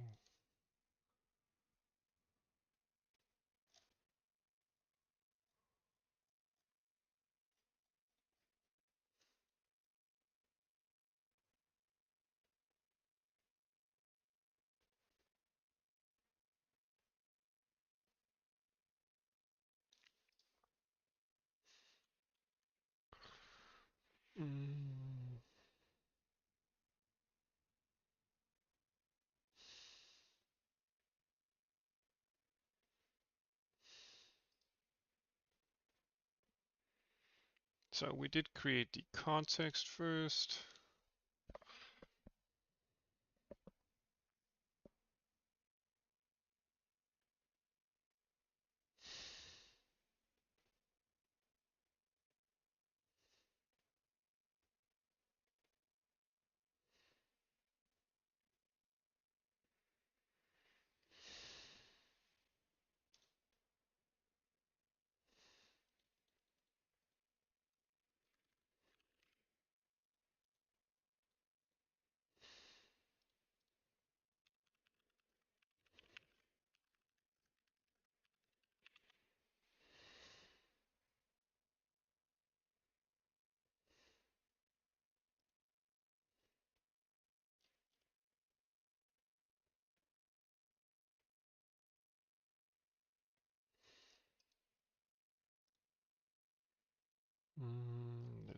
Mm. So we did create the context first.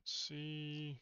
Let's see.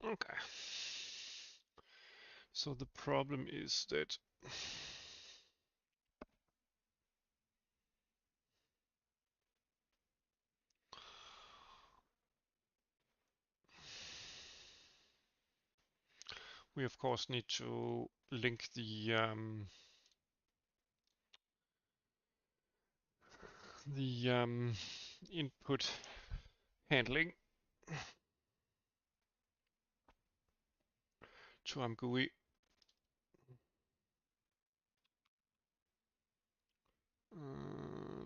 Okay. So the problem is that we of course need to link the input handling to ImGUI.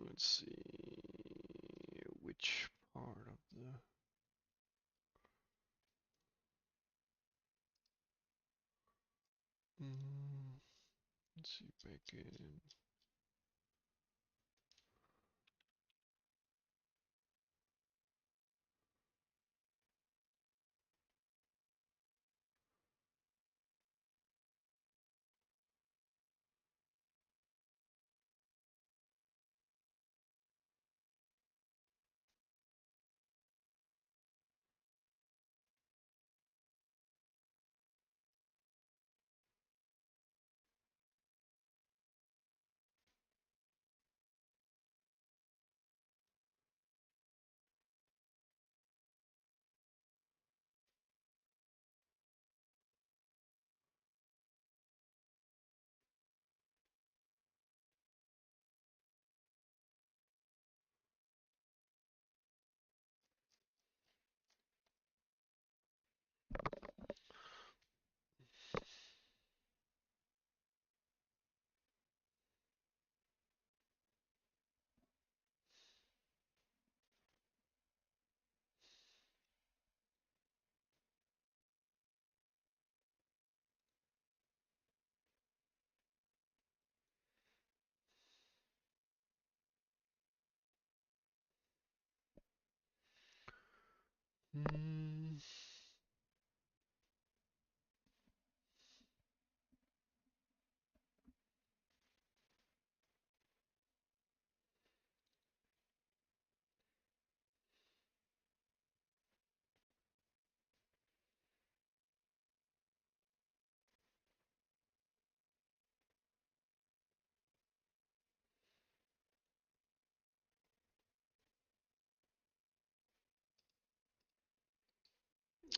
Let's see which part of the let's see backend. Mm.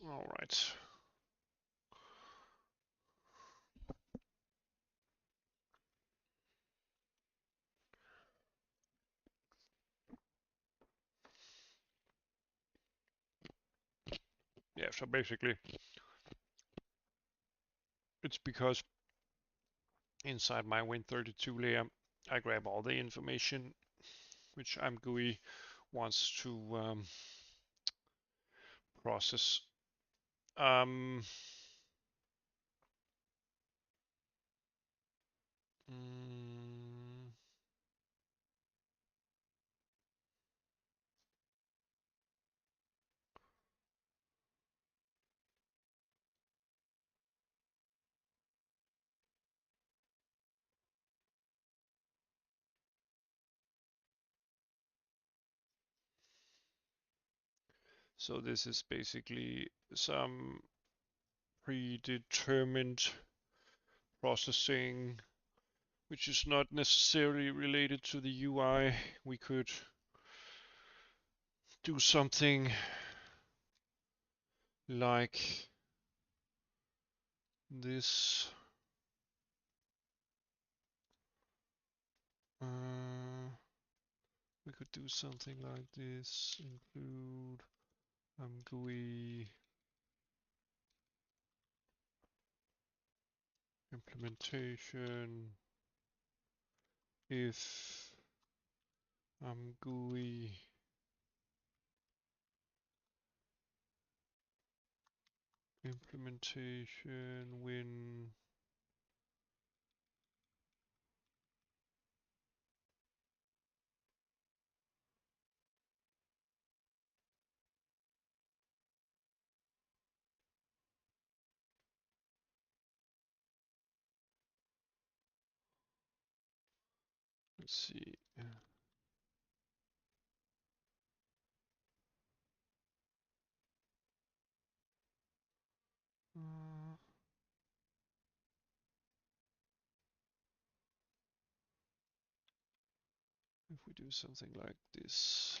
All right. Yeah, so basically it's because inside my Win32 layer I grab all the information which ImGUI wants to process. Um, mm, so this is basically some predetermined processing which is not necessarily related to the UI. We could do something like this. We could do something like this, include ImGUI implementation if ImGUI implementation when let's see. Uh, if we do something like this.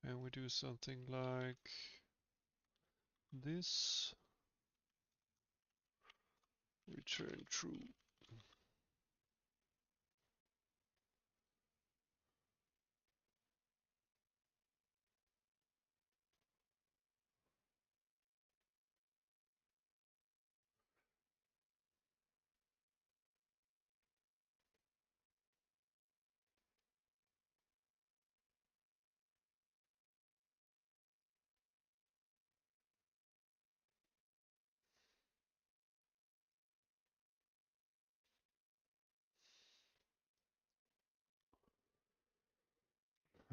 And we do something like this, return true.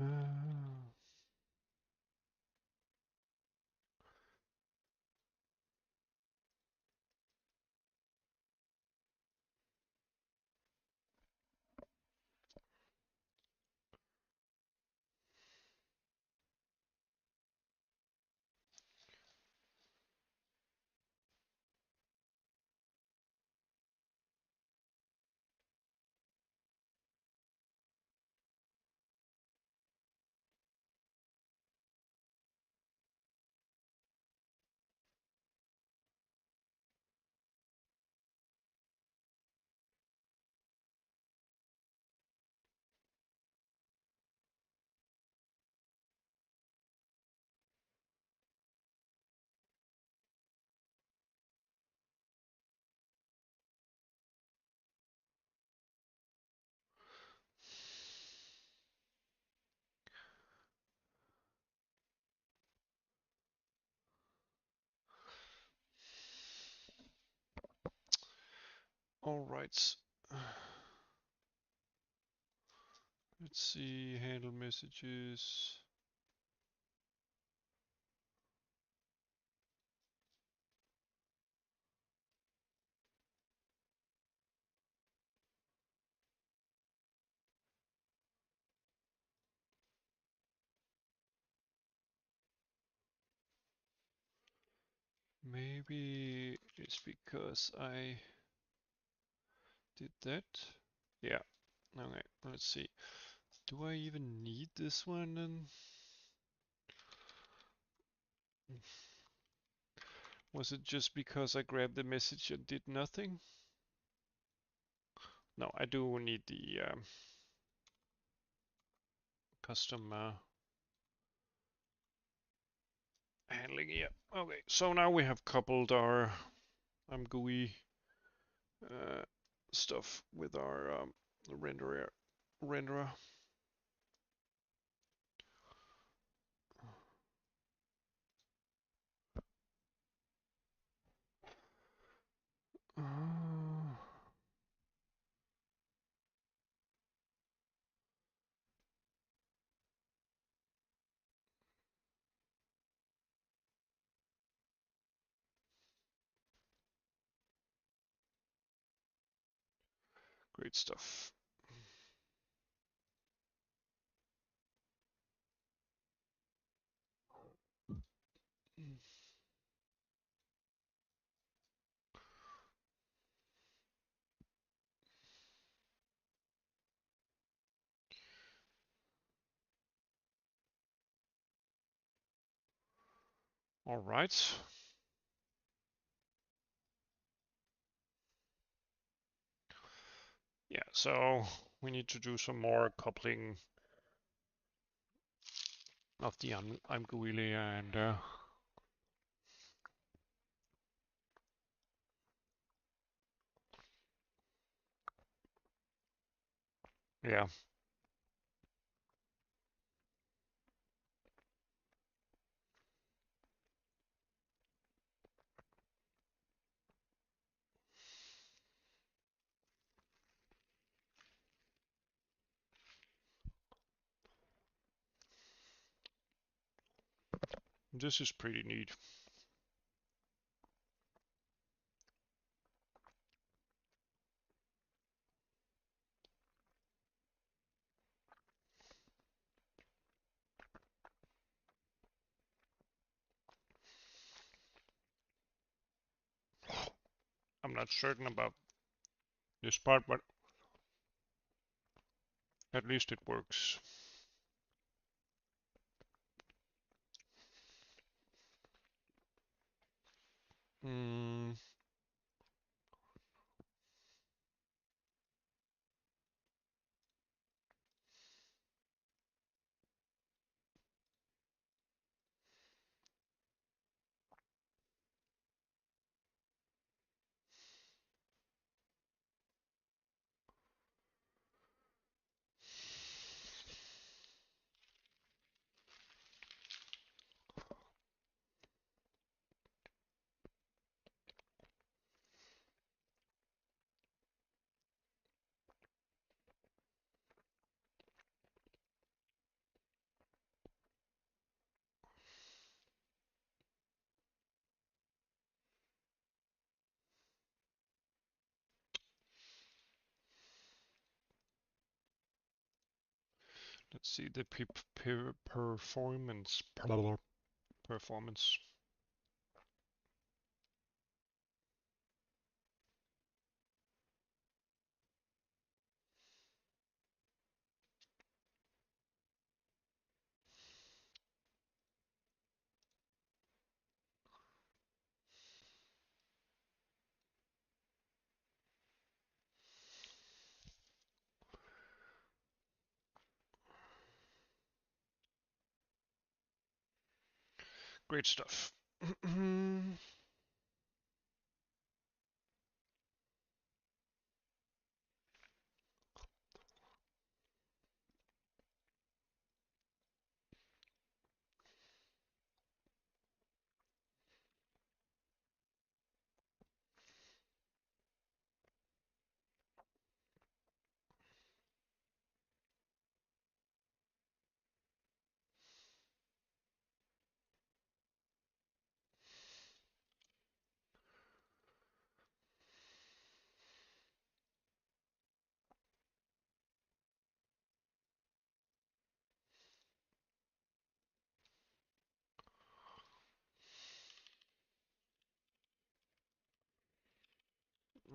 Uh, All right. Let's see, handle messages. Maybe it's because I did that. Yeah. Okay, let's see. Do I even need this one then? Was it just because I grabbed the message and did nothing? No, I do need the custom handling here. Okay, so now we have coupled our ImGUI stuff with our renderer. Great stuff. All right. Yeah, so we need to do some more coupling of the ImGUI layer and yeah. This is pretty neat. I'm not certain about this part, but at least it works. Mm, let's see the performance. Performance. Great stuff.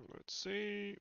Let's see.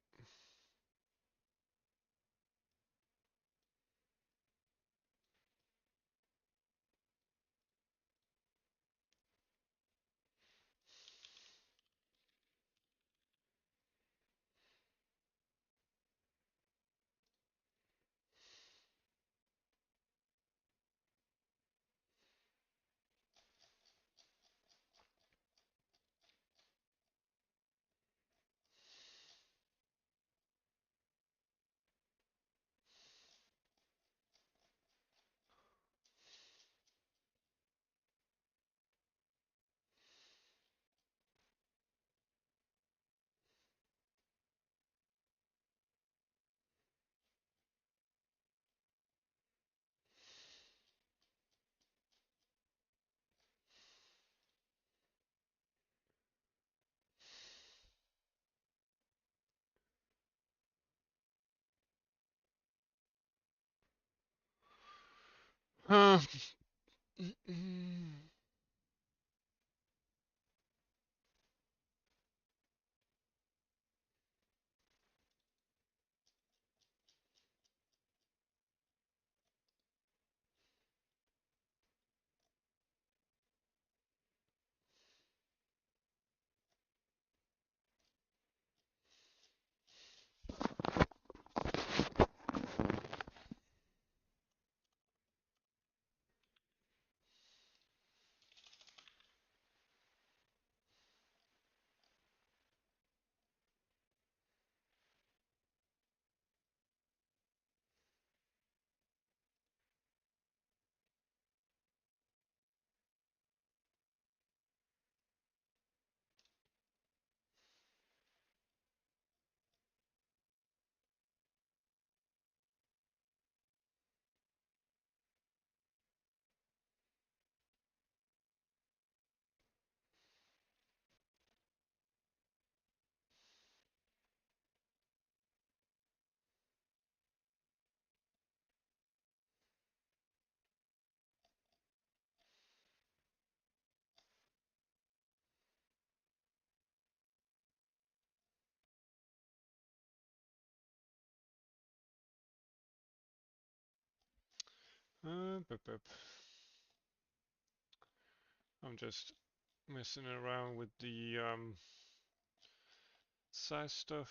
Uh, bup, bup. I'm just messing around with the size stuff.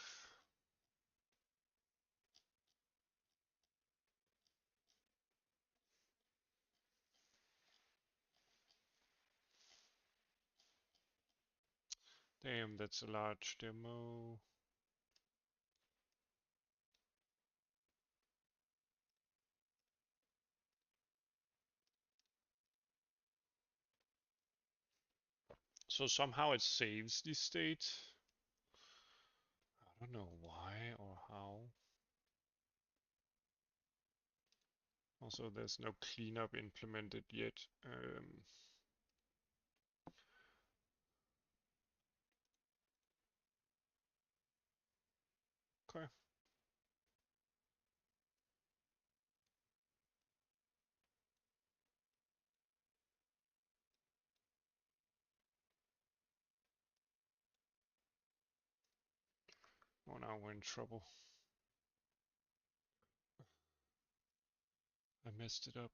Damn, that's a large demo. So somehow it saves the state. I don't know why or how. Also, there's no cleanup implemented yet. Okay. Oh, now we're in trouble. I messed it up.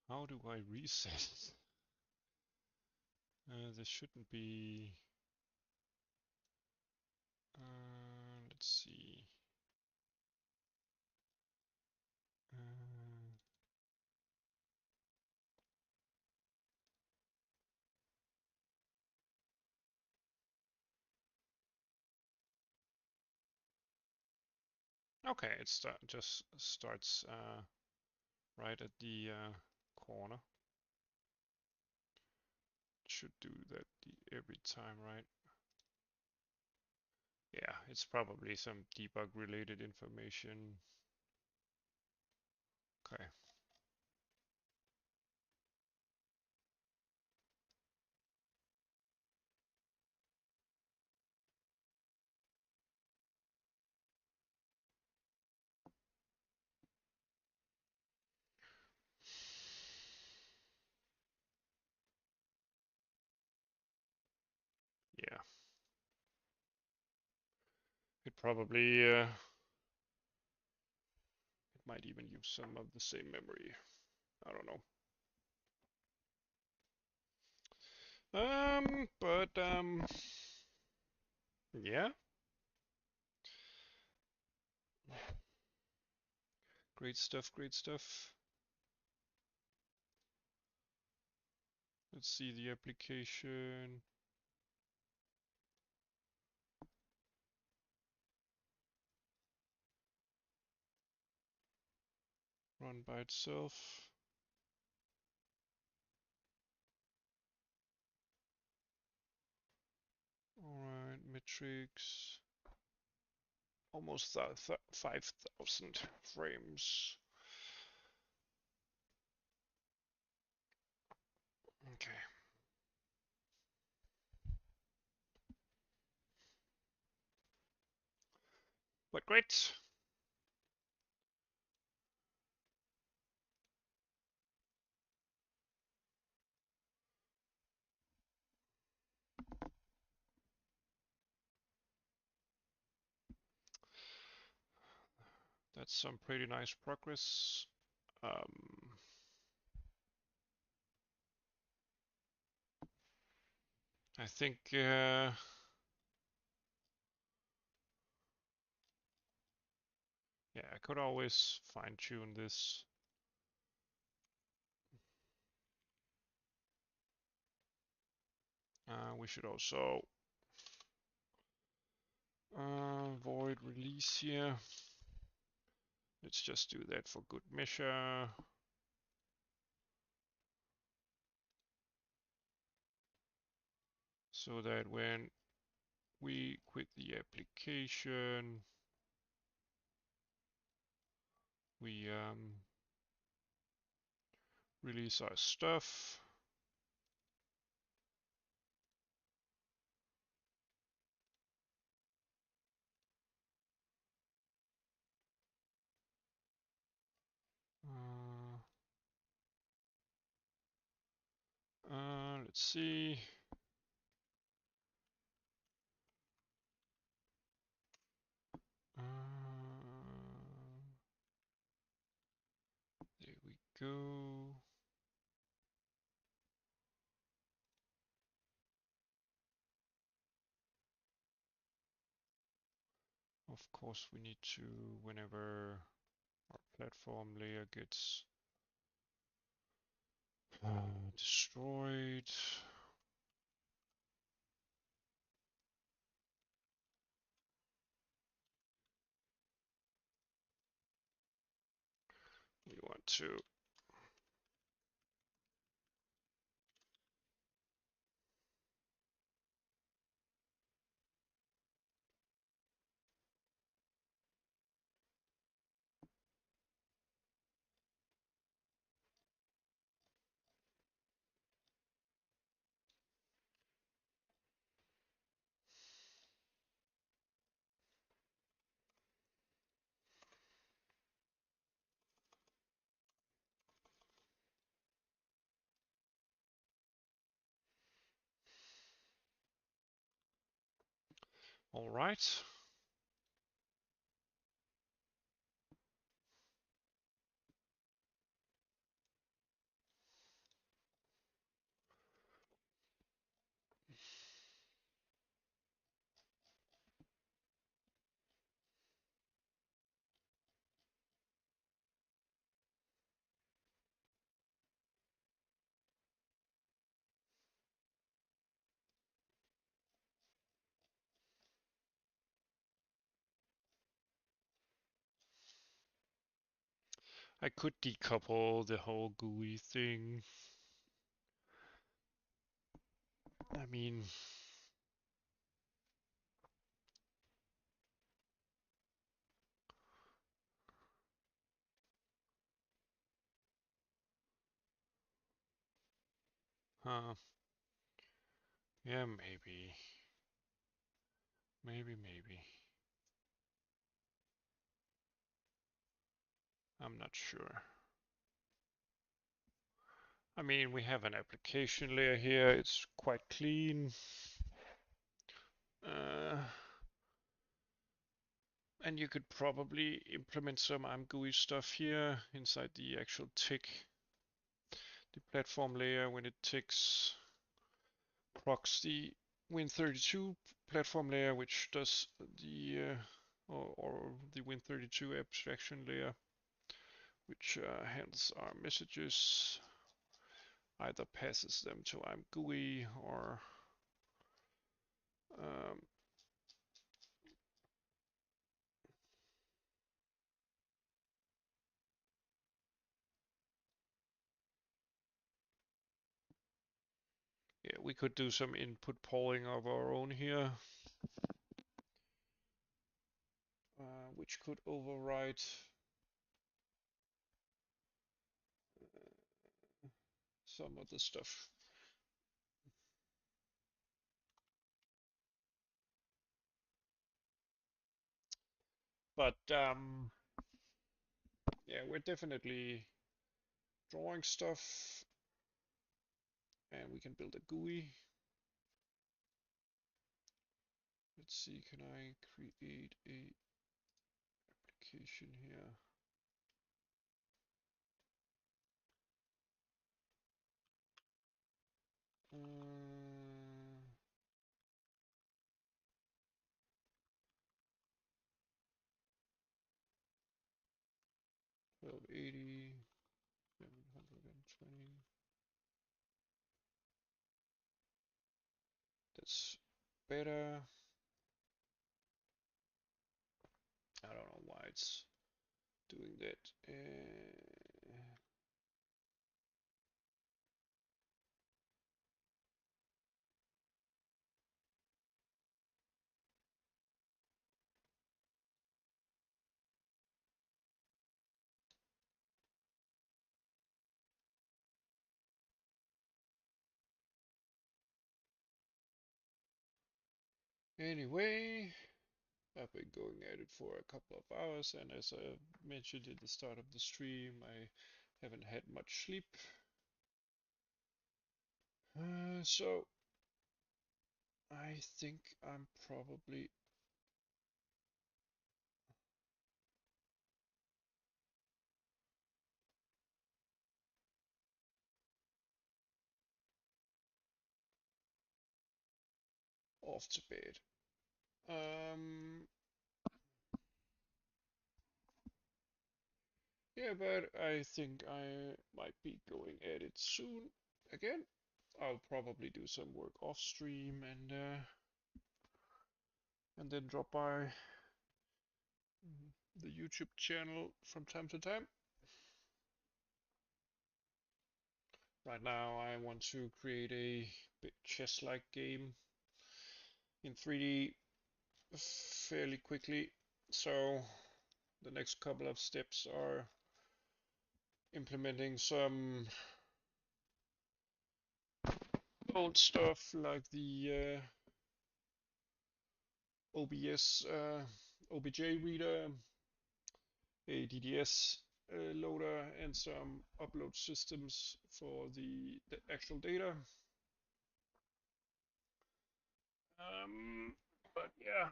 How do I reset it? This shouldn't be... let's see. Uh, okay, it just starts right at the corner. Should do that every time, right? Yeah, it's probably some debug related information. Okay. Yeah. probably it might even use some of the same memory. I don't know. But yeah, great stuff, great stuff. Let's see the application. Run by itself. Alright, metrics. Almost 5,000 frames. Okay. But great. That's some pretty nice progress. I think yeah, I could always fine tune this. We should also void release here. Let's just do that for good measure. So that when we quit the application, we release our stuff. Let's see. There we go. Of course, we need to, whenever our platform layer gets destroyed, we want to all right. I could decouple the whole GUI thing. I mean, yeah, maybe. Maybe. I'm not sure. I mean, we have an application layer here. It's quite clean. And you could probably implement some ImGUI stuff here inside the actual tick, the platform layer when it ticks procs the Win32 platform layer, which does the or the Win32 abstraction layer, which handles our messages, either passes them to ImGUI or um, yeah, we could do some input polling of our own here, which could override some of the stuff. But yeah, we're definitely drawing stuff, and we can build a GUI. Let's see, can I create a application here? 1280, 720. That's better. I don't know why it's doing that. Anyway, I've been going at it for a couple of hours, and as I mentioned at the start of the stream, I haven't had much sleep. So I think I'm probably off to bed. Yeah, but I think I might be going at it soon again. I'll probably do some work off stream and then drop by the YouTube channel from time to time. Right now I want to create a bit chess-like game in 3D fairly quickly. So the next couple of steps are implementing some old stuff like the OBS OBJ reader, a DDS loader, and some upload systems for the actual data. But yeah,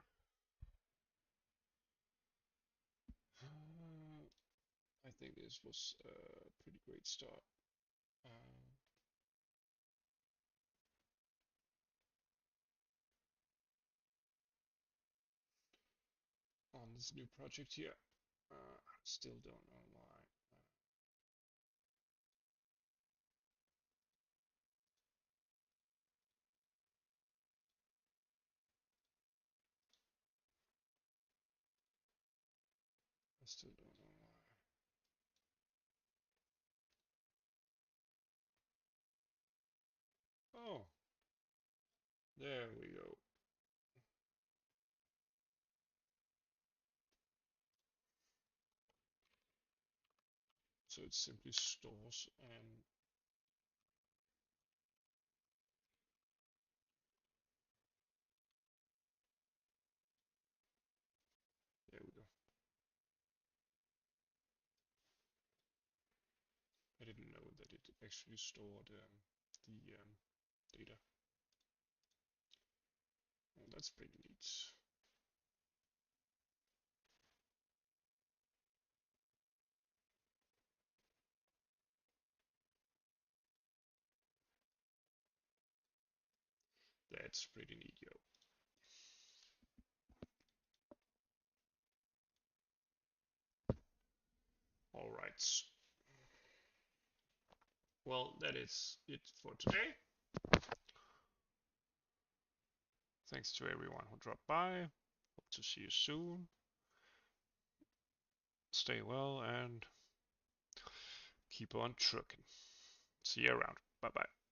I think this was a pretty great start on this new project here. I still don't know why. I still don't know why. Oh, there we go. So it simply stores, and there we go. I didn't know that it actually stored the data. Oh, that's pretty neat. That's pretty neat, yo. All right. Well, that is it for today. Thanks to everyone who dropped by. Hope to see you soon. Stay well and keep on trucking. See you around. Bye bye.